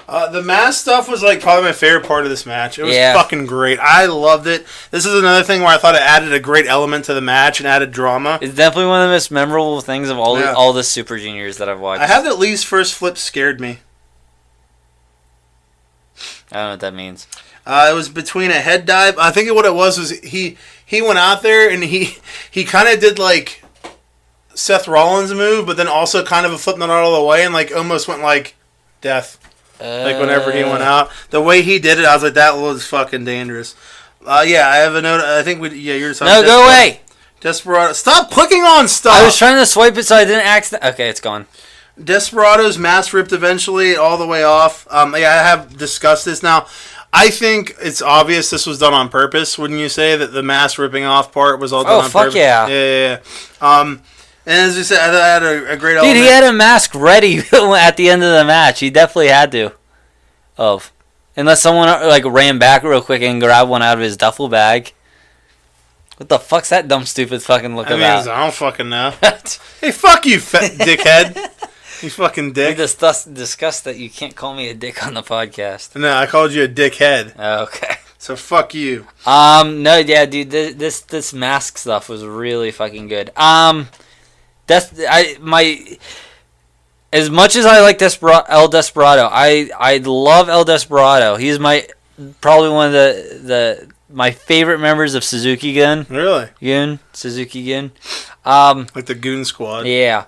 The mask stuff was like probably my favorite part of this match. It was fucking great. I loved it. This is another thing where I thought it added a great element to the match and added drama. It's definitely one of the most memorable things of all the Super Juniors that I've watched. I have that Lee's first flip scared me. I don't know what that means. It was between a head dive. I think what it was he went out there and he kind of did like Seth Rollins move, but then also kind of a flip not out of the way and like almost went like death. Like whenever he went out, the way he did it, I was like, that was fucking dangerous. I have a note. I think you're talking. No, go away. Desperado, stop clicking on stuff. I was trying to swipe it so I didn't accident. Okay, it's gone. Desperado's mask ripped eventually all the way off. I have discussed this now. I think it's obvious this was done on purpose. Wouldn't you say that the mask ripping off part was all done on purpose? Oh fuck yeah. Yeah. And as you said, I had a great element. Dude, he had a mask ready at the end of the match. He definitely had to. Unless someone like ran back real quick and grabbed one out of his duffel bag. What the fuck's that dumb stupid fucking look about? I don't fucking know. Hey, fuck you, fat dickhead. You fucking dick. We discussed that you can't call me a dick on the podcast. No, I called you a dickhead. Oh, okay. So fuck you. No, yeah, dude, this mask stuff was really fucking good. As much as I like El Desperado, I love El Desperado. He's probably one of my favorite members of Suzuki Gun. Really? Suzuki Gun. Like the Goon Squad. Yeah,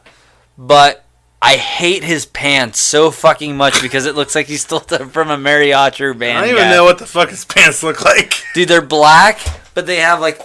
but I hate his pants so fucking much because it looks like he stole them from a mariachi band. I don't even know what the fuck his pants look like. Dude, they're black, but they have like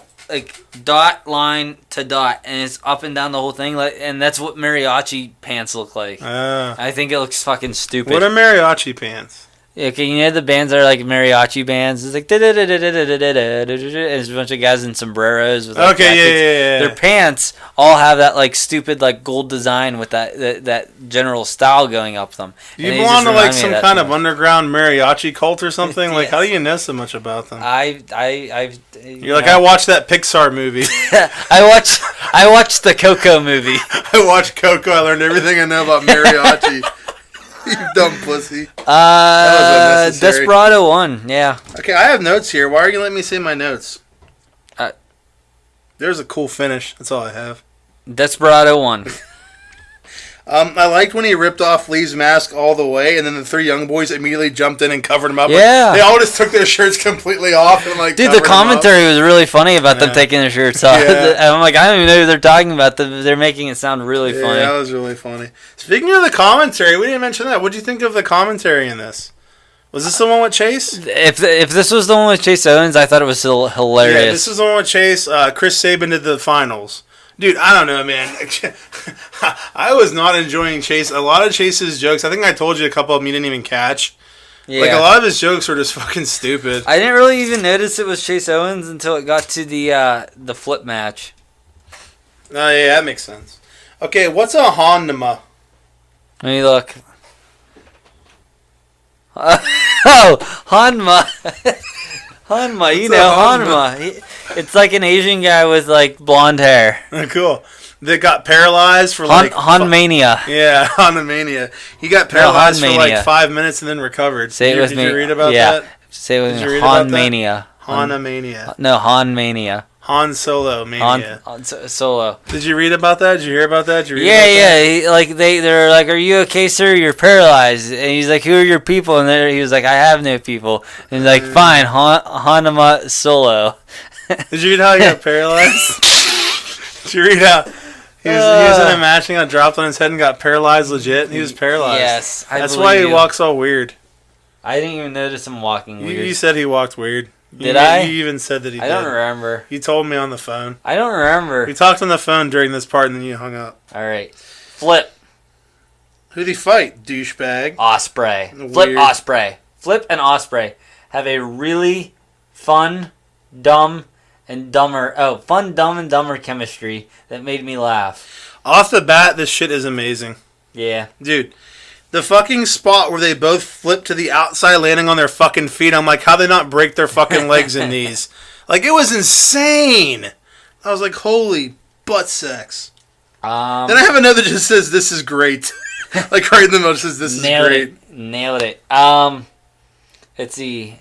dot line to dot, and it's up and down the whole thing, and that's what mariachi pants look like. I think it looks fucking stupid. What are mariachi pants? Okay, you know the bands that are like mariachi bands. It's like and there's a bunch of guys in sombreros with like jackets. Yeah. Their pants all have that like stupid like gold design with that general style going up them. Do you belong to like some kind of underground mariachi cult or something? Yes. Like, how do you know so much about them? You're like, I watched that Pixar movie. I watched the Coco movie. I watched Coco. I learned everything I know about mariachi. You dumb pussy. Desperado 1, yeah. Okay, I have notes here. Why are you letting me say my notes? There's a cool finish. That's all I have. Desperado 1. I liked when he ripped off Lee's mask all the way, and then the three young boys immediately jumped in and covered him up. Yeah. Like, they all just took their shirts completely off and like. Dude, the commentary was really funny about them taking their shirts off. Yeah. I'm like, I don't even know who they're talking about. They're making it sound really funny. Yeah, that was really funny. Speaking of the commentary, we didn't mention that. What did you think of the commentary in this? Was this the one with Chase? If this was the one with Chase Owens, I thought it was still hilarious. Yeah, this is the one with Chase. Chris Sabin did the finals. Dude, I don't know, man. I was not enjoying Chase. A lot of Chase's jokes, I think I told you a couple of them you didn't even catch. Yeah. Like, a lot of his jokes were just fucking stupid. I didn't really even notice it was Chase Owens until it got to the flip match. Oh, yeah, that makes sense. Okay, what's a Honma? Let me look. Oh, Honma. Honma, you know Honma. It's like an Asian guy with like blonde hair. Cool. That got paralyzed for like Hanmania. Yeah, Hanmania. He got paralyzed for like 5 minutes and then recovered. Say it with me. Did you read about that? Say it with me. Hanmania. Hanmania. No, Hanmania. Han Solo Mania. Solo. Did you read about that? Did you hear about that? They're like, "Are you okay, sir? You're paralyzed." And he's like, "Who are your people?" And he was like, "I have no people." And he's like, "Fine, Hanma Solo." Did you read how he got paralyzed? Did you read how he was in a match and got dropped on his head and got paralyzed legit? He was paralyzed. Yes, that's why he walks all weird. I didn't even notice him walking weird. You said he walked weird. Did I? You even said that he did. I don't remember. You told me on the phone. I don't remember. We talked on the phone during this part and then you hung up. All right. Flip. Who'd he fight, douchebag? Osprey. Flip Osprey. Flip and Osprey have a really fun, dumb, and dumber chemistry that made me laugh. Off the bat, this shit is amazing. Yeah. Dude. The fucking spot where they both flip to the outside landing on their fucking feet. I'm like, how they not break their fucking legs in these? Like, it was insane. I was like, holy butt sex. Then I have another that just says, this is great. Like, right in the middle says, this is great. Nailed it. Let's see.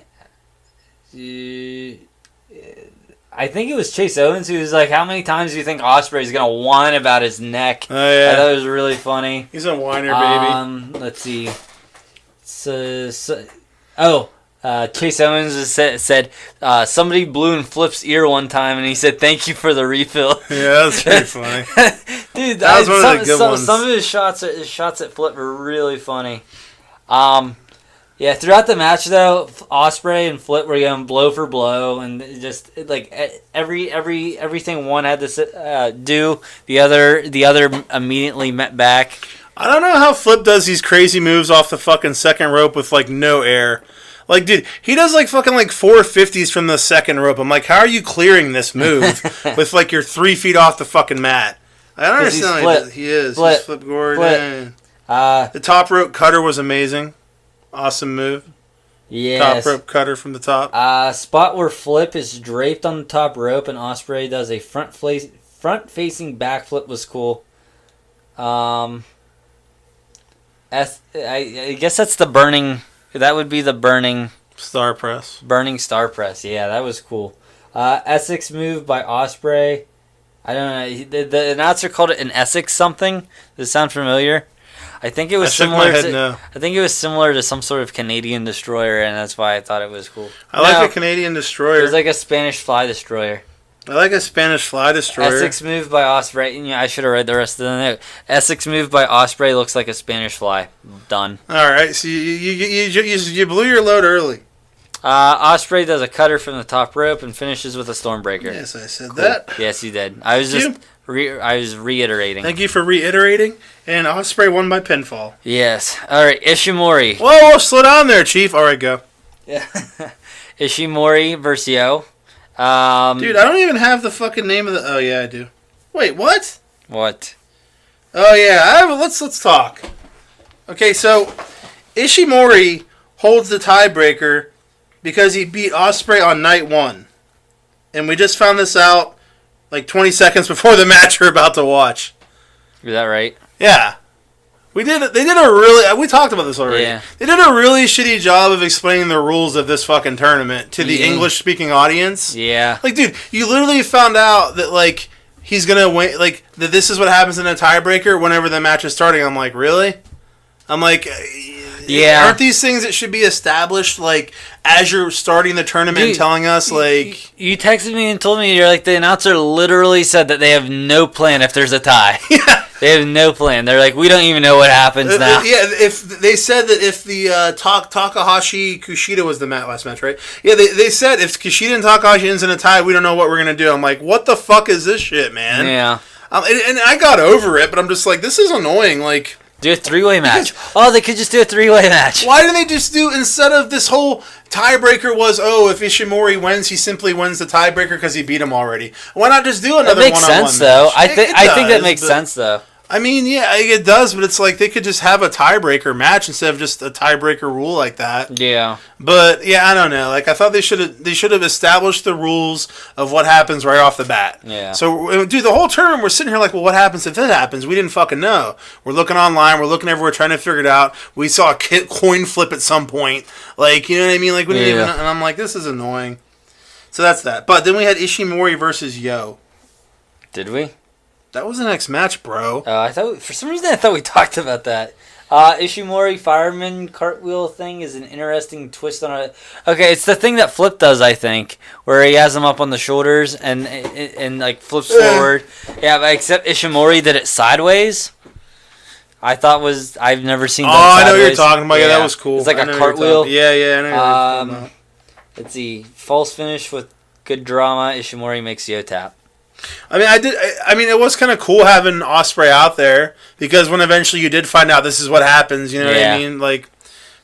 I think it was Chase Owens who was like, how many times do you think Ospreay's going to whine about his neck? Oh, yeah. I thought it was really funny. He's a whiner, baby. Let's see. Chase Owens said somebody blew in Flip's ear one time, and he said, thank you for the refill. Yeah, that's pretty funny. Dude, that was one of the good ones. Some of his shots at Flip were really funny. Yeah, throughout the match though, Ospreay and Flip were going blow for blow, and just like everything one had to do, the other immediately met back. I don't know how Flip does these crazy moves off the fucking second rope with like no air. Like, dude, he does like fucking like 450s from the second rope. I'm like, how are you clearing this move with like you're 3 feet off the fucking mat? I don't understand. Like, he is. He's Flip Gordon. The top rope cutter was amazing. Awesome move. Yes. Top rope cutter from the top. Spot where Flip is draped on the top rope and Ospreay does a front-facing backflip was cool. I guess that's the burning. That would be the burning Star press. Burning Star Press. Yeah, that was cool. Essex move by Ospreay. I don't know. The announcer called it an Essex something. Does it sound familiar? I think it was similar. I think it was similar to some sort of Canadian destroyer, and that's why I thought it was cool. I like a Canadian destroyer. It was like a Spanish fly destroyer. I like a Spanish fly destroyer. Essex move by Ospreay. Yeah, I should have read the rest of the note. Essex move by Ospreay looks like a Spanish fly. Done. All right, so you blew your load early. Ospreay does a cutter from the top rope and finishes with a Stormbreaker. Yes, I said that. Yes, you did. I was just I was reiterating. Thank you for reiterating. And Ospreay won by pinfall. Yes. All right, Ishimori. Whoa, slow down there, Chief. All right, go. Yeah. Ishimori versus Yo. Dude, I don't even have the fucking name of the... Oh, yeah, I do. Wait, what? What? Oh, yeah. Let's talk. Okay, so Ishimori holds the tiebreaker because he beat Ospreay on night 1. And we just found this out like 20 seconds before the match we're about to watch. Is that right? Yeah. They did a really... We talked about this already. Yeah. They did a really shitty job of explaining the rules of this fucking tournament to the English-speaking audience. Yeah. Like, dude, you literally found out that, like, he's gonna win... Like, that this is what happens in a tiebreaker whenever the match is starting. I'm like, really? I'm like... Yeah. Aren't these things that should be established, like, as you're starting the tournament and telling us, like... You texted me and told me, you're like, the announcer literally said that they have no plan if there's a tie. Yeah. They have no plan. They're like, we don't even know what happens now. Yeah, if they said that if the Takahashi Kushida was the last match, right? Yeah, they said if Kushida and Takahashi ends in a tie, we don't know what we're going to do. I'm like, what the fuck is this shit, man? Yeah. And I got over it, but I'm just like, this is annoying, like... Do a 3-way match. Oh, they could just do a 3-way match. Why didn't they just do, instead of this whole tiebreaker was, if Ishimori wins, he simply wins the tiebreaker because he beat him already. Why not just do another one-on-one match? That makes sense, though. I think that makes sense, though. I mean, yeah, it does, but it's like they could just have a tiebreaker match instead of just a tiebreaker rule like that. Yeah. But yeah, I don't know. Like I thought they should have established the rules of what happens right off the bat. Yeah. So, dude, the whole tournament we're sitting here like, well, what happens if it happens? We didn't fucking know. We're looking online. We're looking everywhere trying to figure it out. We saw a coin flip at some point. Like, you know what I mean? Like we didn't even. And I'm like, this is annoying. So that's that. But then we had Ishimori versus Yo. Did we? That was the next match, bro. I thought for some reason I thought we talked about that. Ishimori fireman cartwheel thing is an interesting twist on it. Okay, it's the thing that Flip does, I think, where he has him up on the shoulders and like flips forward. Yeah, but except Ishimori did it sideways. I've never seen that. I know what you're talking about. Yeah, that was cool. It's like a cartwheel. Yeah, I know what you're talking about. Let's see. False finish with good drama. Ishimori makes Yo tap. I mean, it was kind of cool having Ospreay out there because when eventually you did find out this is what happens, you know what I mean? Like,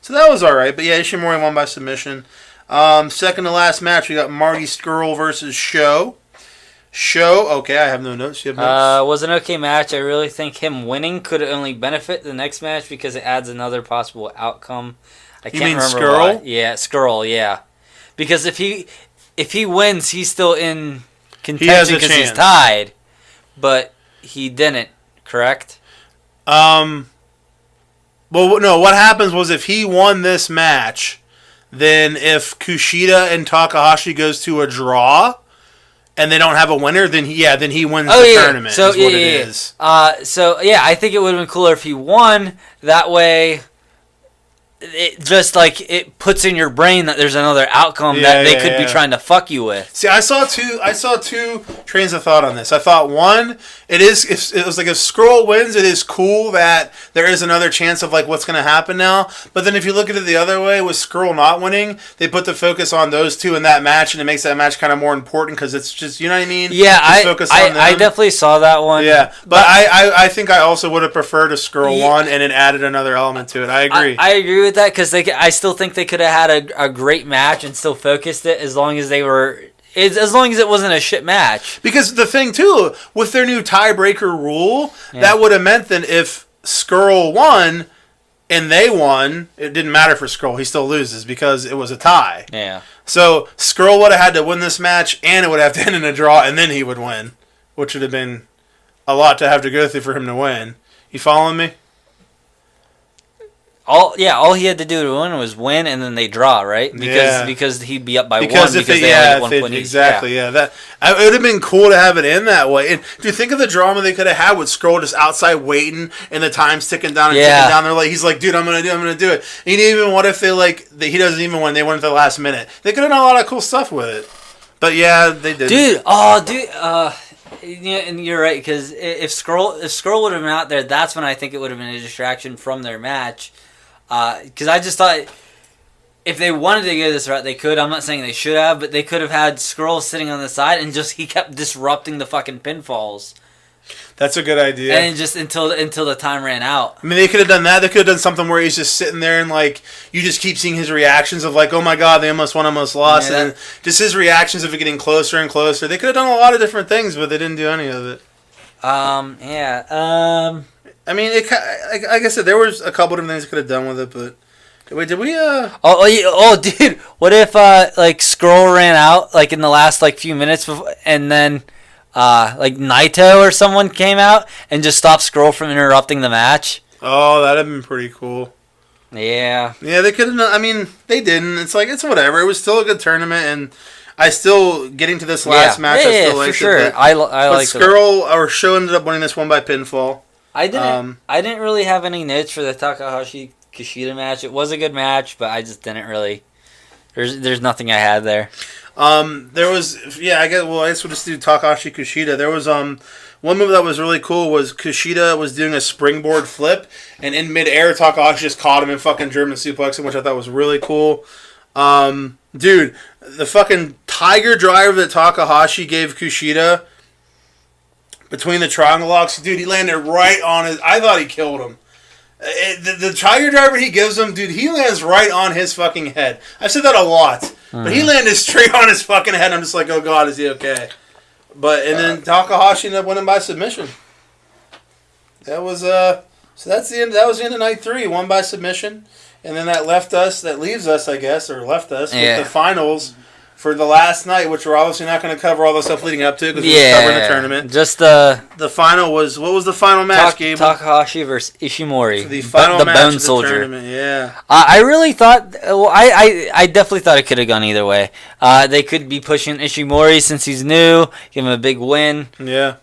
so that was all right. But yeah, Ishimori won by submission. Second to last match, we got Marty Scurll versus Sho. Okay, I have no notes. You have notes? Was an okay match. I really think him winning could only benefit the next match because it adds another possible outcome. I can't remember Scurll? why. Yeah, Scurll. Yeah, because if he wins, he's still in contention because he's tied, but he didn't, correct? Well, no, what happens was if he won this match, then if Kushida and Takahashi goes to a draw and they don't have a winner, then he wins the tournament. So, is what it is. I think it would have been cooler if he won. That way, it just like it puts in your brain that there's another outcome that they could be trying to fuck you with. See, I saw two trains of thought on this. I thought one, it was like if Scurll wins, it is cool that there is another chance of like what's going to happen now. But then if you look at it the other way, with Scurll not winning, they put the focus on those two in that match, and it makes that match kind of more important because it's just, you know what I mean? Yeah, I definitely saw that one. Yeah, but I think I also would have preferred if Scurll won and it added another element to it. I agree. I agree with that because I still think they could have had a great match and still focused it as long as as long as it wasn't a shit match. Because the thing too, with their new tiebreaker rule, that would have meant that if Scurll won and they won, it didn't matter for Scurll. He still loses because it was a tie. Yeah. So Scurll would have had to win this match and it would have to end in a draw and then he would win, which would have been a lot to have to go through for him to win. You following me? all he had to do to win, and then they draw, right? Because he'd be up by one because they only get 1 point each. Exactly, that it would have been cool to have it in that way. And do you think of the drama they could have had with Skrull just outside waiting and the time's ticking down and ticking down? They're like, he's like, dude, I'm gonna do it. And even what if he doesn't even win? They win at the last minute. They could have done a lot of cool stuff with it. But yeah, they did. Yeah, and you're right, because if Skrull would have been out there, that's when I think it would have been a distraction from their match. Because I just thought if they wanted to go this route, they could. I'm not saying they should have, but they could have had Skrull sitting on the side and he kept disrupting the fucking pinfalls. That's a good idea. And just until the time ran out. I mean, they could have done that. They could have done something where he's just sitting there and, like, you just keep seeing his reactions of, like, oh, my God, they almost won, almost lost. And just his reactions of it getting closer and closer. They could have done a lot of different things, but they didn't do any of it. I mean, like I said, there was a couple different things they could have done with it, but... Wait, did we, dude, what if, Skrull ran out, like, in the last, few minutes, before, and then... Naito or someone came out and just stopped Skrull from interrupting the match. Oh, that'd have been pretty cool. Yeah. Yeah, they could have. I mean, they didn't. It's like, it's whatever. It was still a good tournament, and I still, getting to this last match, I still liked for sure. it. I like Skrull, or Sho ended up winning this one by pinfall. I didn't really have any notes for the Takahashi Kushida match. It was a good match, but I just didn't really. There's nothing I had there. There was, I guess we'll just do Takahashi Kushida. There was one move that was really cool was Kushida was doing a springboard flip, and in midair Takahashi just caught him and fucking German suplexed him, which I thought was really cool. Dude, the fucking tiger driver that Takahashi gave Kushida between the triangle locks, dude, he landed right on his. I thought he killed him. The tiger driver he gives him, dude, he lands right on his fucking head. I've said that a lot, but he landed straight on his fucking head. I'm just like, oh God, is he okay? And then Takahashi ended up winning by submission. That was so that's the end. That was the end of night 3, won by submission, and then that leaves us, with the finals for the last night, which we're obviously not going to cover all the stuff leading up to because we're covering the tournament. Just the final was, what was the final match, Gabe? Takahashi versus Ishimori. For the final match Bone of Soldier. the tournament, yeah. I really thought, I definitely thought it could have gone either way. They could be pushing Ishimori since he's new, give him a big win. Yeah.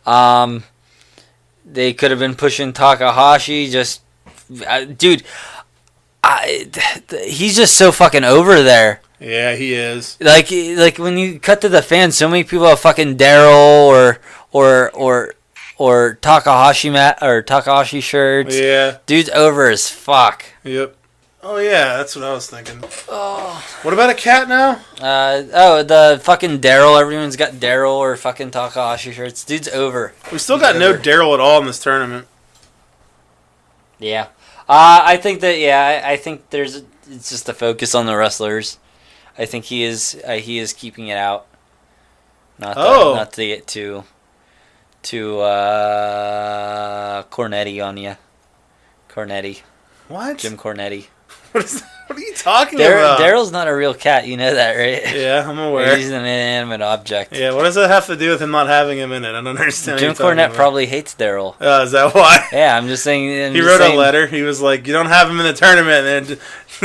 They could have been pushing Takahashi, dude, he's just so fucking over there. Yeah, he is. Like when you cut to the fans, so many people have fucking Daryl or Takahashi or Takahashi shirts. Yeah, dude's over as fuck. Yep. Oh yeah, that's what I was thinking. Oh. What about a cat now? The fucking Daryl. Everyone's got Daryl or fucking Takahashi shirts. Dude's over. We still got no Daryl at all in this tournament. Yeah. I think that. Yeah, I think it's just a focus on the wrestlers. I think he is keeping it out. Not to get too Cornetti on you. Cornetti. What? Jim Cornetti. What are you talking about? Daryl's not a real cat. You know that, right? Yeah, I'm aware. He's an inanimate object. Yeah, what does that have to do with him not having him in it? I don't understand. Jim Cornette probably hates Daryl. Is that why? Yeah, I'm just saying. He wrote a letter. He was like, "You don't have him in the tournament," and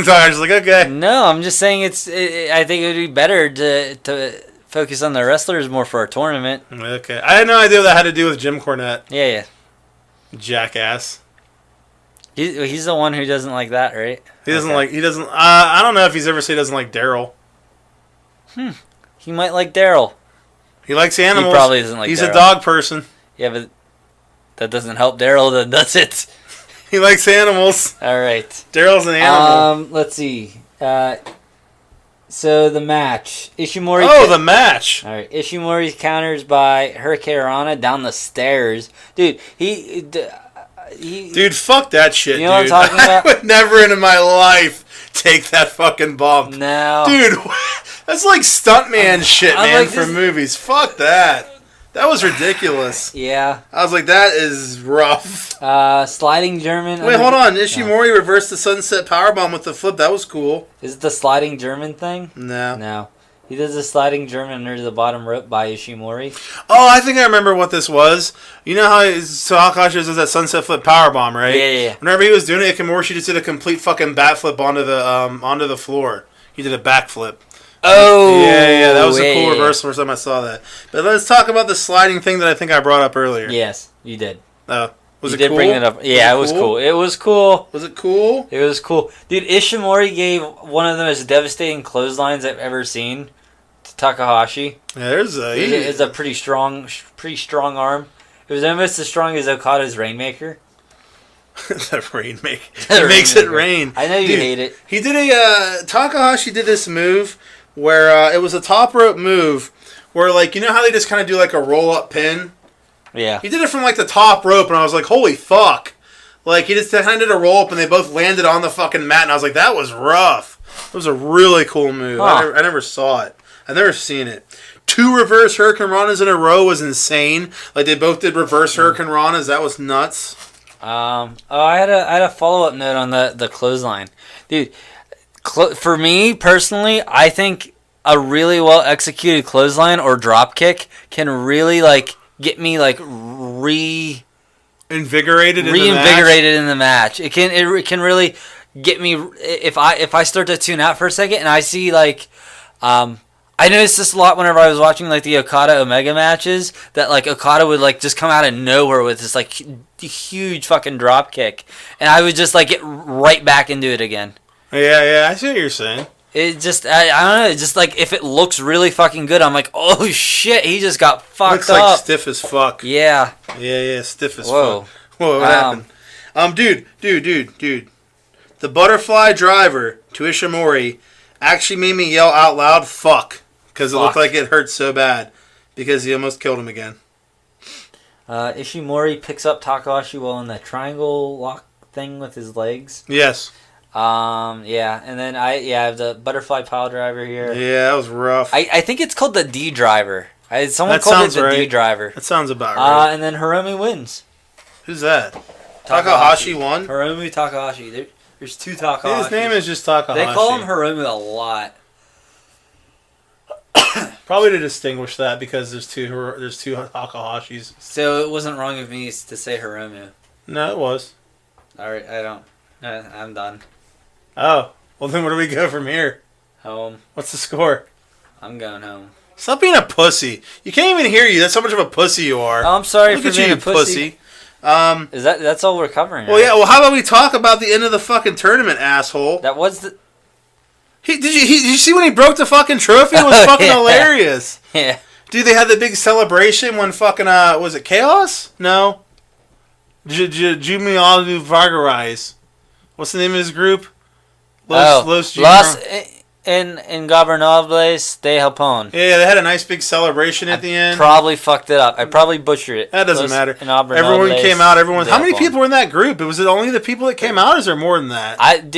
so I was like, "Okay." No, I'm just saying I think it would be better to focus on the wrestlers more for a tournament. Okay, I had no idea what that had to do with Jim Cornette. Yeah. Jackass. He's the one who doesn't like that, right? He doesn't like. He doesn't. I don't know if he's ever said he doesn't like Daryl. He might like Daryl. He likes animals. He probably doesn't like. He's Darryl. a dog person. Yeah, but that doesn't help Daryl. Then does it? He likes animals. All right. Daryl's an animal. Let's see. So the match, Ishimori. Oh, the match. All right, Ishimori's counters by Hurricane Rana down the stairs, dude. Dude, fuck that shit, you know dude. What I'm talking about? I would never in my life take that fucking bump. No. Dude, that's like stuntman shit, man, for movies. Fuck that. That was ridiculous. Yeah. I was like, that is rough. Sliding German. Wait, hold on. Ishimori reversed the sunset powerbomb with the flip. That was cool. Is it the sliding German thing? No. No. He does a sliding German under the bottom rope by Ishimori. Oh, I think I remember what this was. You know how Takahashi does that sunset flip powerbomb, right? Yeah. Whenever he was doing it, Kimurashi just did a complete fucking bat flip onto the floor. He did a backflip. Oh! Yeah, that was a cool reversal first time I saw that. But let's talk about the sliding thing that I think I brought up earlier. Yes, you did. Was you it did cool? Bring it up. Yeah, it was cool. It was cool. Was it cool? It was cool. Dude, Ishimori gave one of the most devastating clotheslines I've ever seen to Takahashi. Yeah, it's a pretty strong arm. It was almost as strong as Okada's Rainmaker. The Rainmaker. It makes it rain. I know you hate it. He did Takahashi did this move where it was a top rope move where, like, you know how they just kind of do like a roll up pin? Yeah. He did it from like the top rope, and I was like, holy fuck. Like, he just kind of did a roll up, and they both landed on the fucking mat, and I was like, that was rough. It was a really cool move. Huh. I never saw it. I've never seen it. 2 reverse Hurricane Ranas in a row was insane. Like, they both did reverse Hurricane Ranas. That was nuts. I had a follow-up note on the clothesline. Dude, for me, personally, I think a really well-executed clothesline or drop kick can really, like, get me, like, reinvigorated in the match. It can really get me if I start to tune out for a second and I see, like, I noticed this a lot whenever I was watching, like, the Okada Omega matches, that, like, Okada would, like, just come out of nowhere with this, like, huge fucking drop kick, and I would just, like, get right back into it again. Yeah, I see what you're saying. It just, I don't know, just, like, if it looks really fucking good, I'm like, oh, shit, he just got fucked Looks up. like stiff as fuck. Yeah. Yeah, stiff as Whoa. fuck. Whoa, what happened? Dude. The butterfly driver to Ishimori actually made me yell out loud, fuck. Because it looked like it hurt so bad. Because he almost killed him again. Ishimori picks up Takahashi while in that triangle lock thing with his legs. Yes. Yeah, and then I have the butterfly pile driver here. Yeah, that was rough. I think it's called the D driver. Someone that called it the right. D driver. That sounds about right. And then Hiromu wins. Who's that? Takahashi won? Hiromu Takahashi. There's 2 Takahashi. His name is just Takahashi. They call him Hiromu a lot. Probably to distinguish that because there's two Takahashis. So it wasn't wrong of me to say Hiromu. No, it was. Alright, I'm done. Oh, well then where do we go from here? Home. What's the score? I'm going home. Stop being a pussy. You can't even hear you. That's how much of a pussy you are. Oh, I'm sorry Look for at being you, a pussy. Is that's all we're covering? Well, right? yeah. Well, how about we talk about the end of the fucking tournament, asshole? That was the. Did you see when he broke the fucking trophy? It was fucking hilarious. Yeah. Dude, they had the big celebration when fucking was it Chaos? No. Jumialu Vargarais. What's the name of his group? Los Ingobernables de Japón. Yeah, they had a nice big celebration at the end. Probably fucked it up. I probably butchered it. That doesn't matter. Ingobernables Everyone came out. How many Japón. people were in that group? Was it only the people that came out, or is there more than that?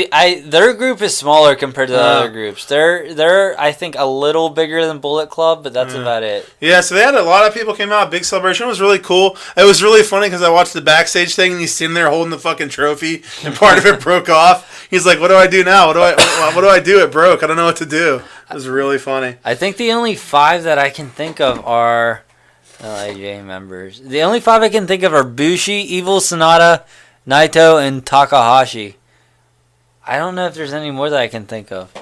Their group is smaller compared to the other groups. They're I think a little bigger than Bullet Club, but that's about it. Yeah, so they had a lot of people came out. Big celebration. It was really cool. It was really funny because I watched the backstage thing, and he's sitting there holding the fucking trophy, and part of it broke off. He's like, "What do I do now? What do I do? It broke. I don't know what to do." It was really funny. I think the only 5 that I can think of are LIJ members. The only 5 I can think of are Bushi, Evil Sonata, Naito, and Takahashi. I don't know if there's any more that I can think of.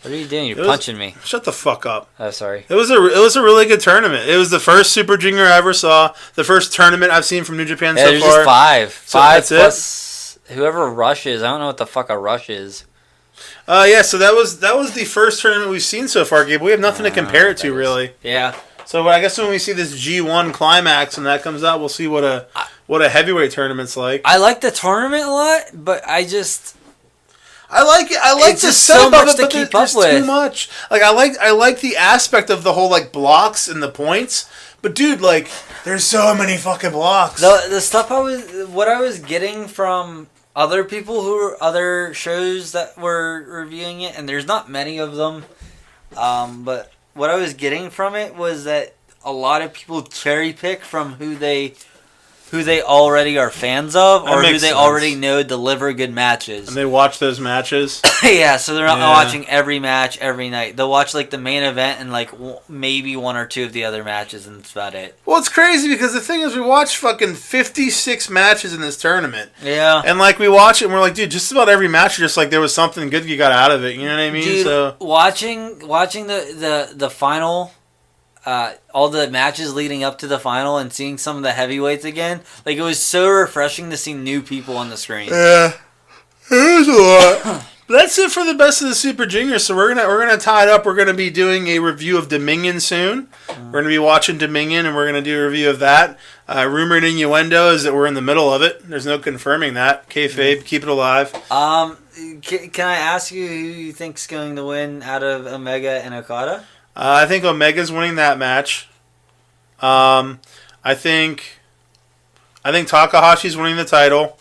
What are you doing? You're punching me. Shut the fuck up. Oh, sorry. It was a really good tournament. It was the first Super Junior I ever saw. The first tournament I've seen from New Japan so there's far. Just 5. So 5 that's plus whoever rushes. I don't know what the fuck a rush is. Yeah, so that was the first tournament we've seen so far, Gabe. We have nothing to compare it to, really. Yeah. So I guess when we see this G1 climax and that comes out, we'll see what a heavyweight tournament's like. I like the tournament a lot, but I like it. I like it's the just setup so of much it, to but keep there's up with. too much. Like I like the aspect of the whole like blocks and the points. But dude, like there's so many fucking blocks. The stuff what I was getting from other people other shows that were reviewing it, and there's not many of them, but what I was getting from it was that a lot of people cherry pick from who they who they already are fans of That or who makes they sense. already know deliver good matches. And they watch those matches. Yeah, so they're not watching every match every night. They'll watch like the main event and like maybe one or two of the other matches, and that's about it. Well, it's crazy because the thing is, we watched fucking 56 matches in this tournament. Yeah. And like we watch it and we're like, dude, just about every match, just like there was something good you got out of it. You know what I mean? Dude, so watching the final, all the matches leading up to the final and seeing some of the heavyweights again, like it was so refreshing to see new people on the screen. yeah, it was a lot. That's it for the best of the Super Juniors. So we're gonna tie it up. We're gonna be doing a review of Dominion soon. We're gonna be watching Dominion and we're gonna do a review of that. Rumored innuendo is that we're in the middle of it. There's no confirming that. Kayfabe, keep it alive. Can I ask you who you think's going to win out of Omega and Okada? I think Omega's winning that match. I think Takahashi's winning the title.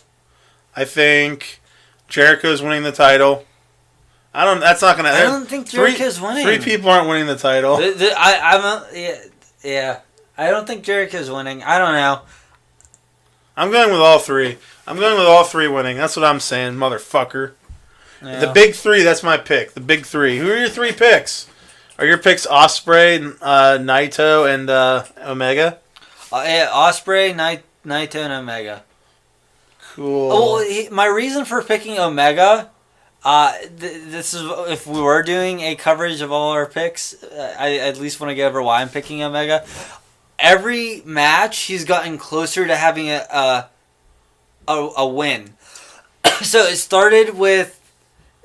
I think Jericho's winning the title. That's not gonna. I don't think Jericho's winning. Three people aren't winning the title. I don't think Jericho's winning. I don't know. I'm going with all three. I'm going with all three winning. That's what I'm saying, motherfucker. Yeah. The big three. That's my pick. The big three. Who are your three picks? Are your picks Ospreay, Naito, and Omega? Ospreay, Naito, and Omega. Cool. Well, my reason for picking Omega, this is if we were doing a coverage of all our picks, I at least want to go over why I'm picking Omega. Every match, he's gotten closer to having a win. So it started with.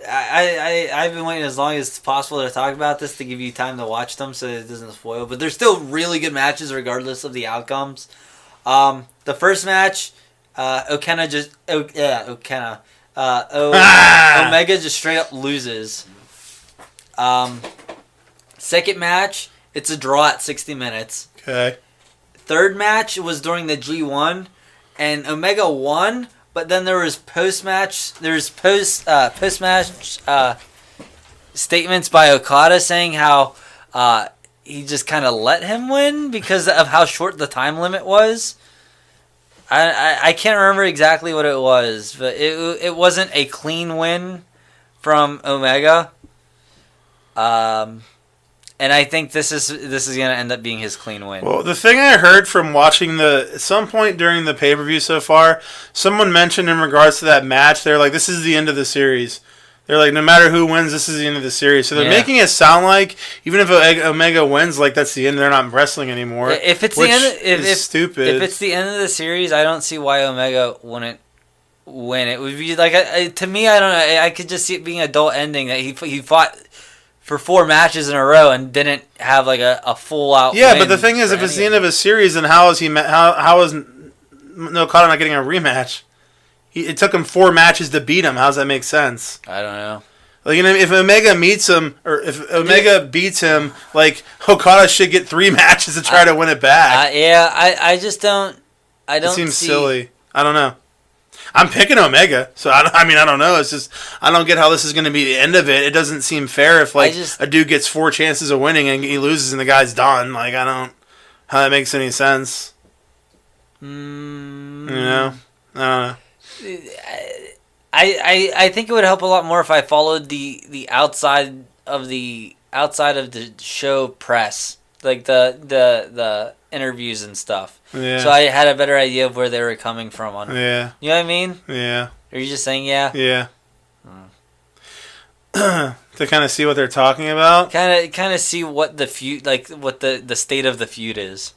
I've been waiting as long as possible to talk about this to give you time to watch them so it doesn't spoil. But they're still really good matches regardless of the outcomes. The first match, Omega just straight up loses. Second match, it's a draw at 60 minutes. Okay. Third match was during the G1, and Omega won. But then there was post-match statements by Okada saying how he just kind of let him win because of how short the time limit was. I can't remember exactly what it was, but it wasn't a clean win from Omega. And I think this is going to end up being his clean win. Well, the thing I heard from watching at some point during the pay-per-view so far, someone mentioned in regards to that match, they're like, this is the end of the series. They're like, no matter who wins, this is the end of the series. So they're making it sound like even if Omega wins, like that's the end. They're not wrestling anymore. If it's which the end, is stupid. If it's the end of the series, I don't see why Omega wouldn't win. It would be like to me, I don't know. I could just see it being a dull ending that he fought for 4 matches in a row and didn't have like a full out. Yeah, but the thing is, if it's the end of a series, then how is Okada not getting a rematch? It took him 4 matches to beat him. How does that make sense? I don't know. Like, you know, if Omega meets him, or if Omega beats him, like Okada should get 3 matches to try to win it back. I just don't. It seems silly. I don't know. I'm picking Omega, so I don't know. It's just I don't get how this is going to be the end of it. It doesn't seem fair if a dude gets 4 chances of winning and he loses and the guy's done. Like I don't how that makes any sense. You know, I don't know. I think it would help a lot more if I followed the outside of the show press, like the interviews and stuff. Yeah. So I had a better idea of where they were coming from on. Yeah. You know what I mean? Yeah. Are you just saying yeah? Yeah. To kind of see what they're talking about. Kind of see what the feud, like what the state of the feud is.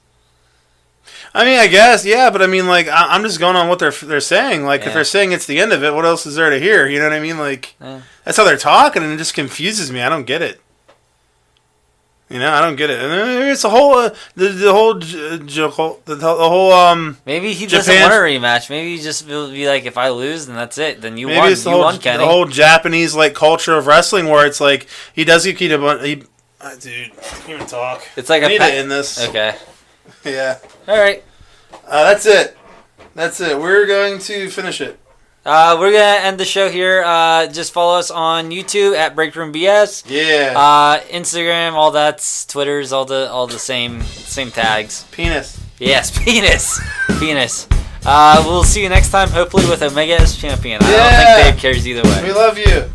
I mean, I guess, yeah, but I mean, like, I'm just going on what they're saying. Like, if they're saying it's the end of it, what else is there to hear? You know what I mean? Like, that's how they're talking, and it just confuses me. I don't get it. You know, I don't get it. And it's a whole, the whole, maybe he Japan, doesn't want a rematch. Maybe he just will be like, if I lose, then that's it. Then you won. It's the you whole, won, Kenny. the whole Japanese, like, culture of wrestling where it's like, he does get dude, I can't even talk. It's like I need to end this. Okay. Yeah. All right. That's it. We're going to finish it. We're going to end the show here. Just follow us on YouTube at Breakroom BS. Yeah. Instagram, all that's Twitter's, all the same tags. Penis. Yes, penis. We'll see you next time, hopefully with Omega as champion. I don't think Dave cares either way. We love you.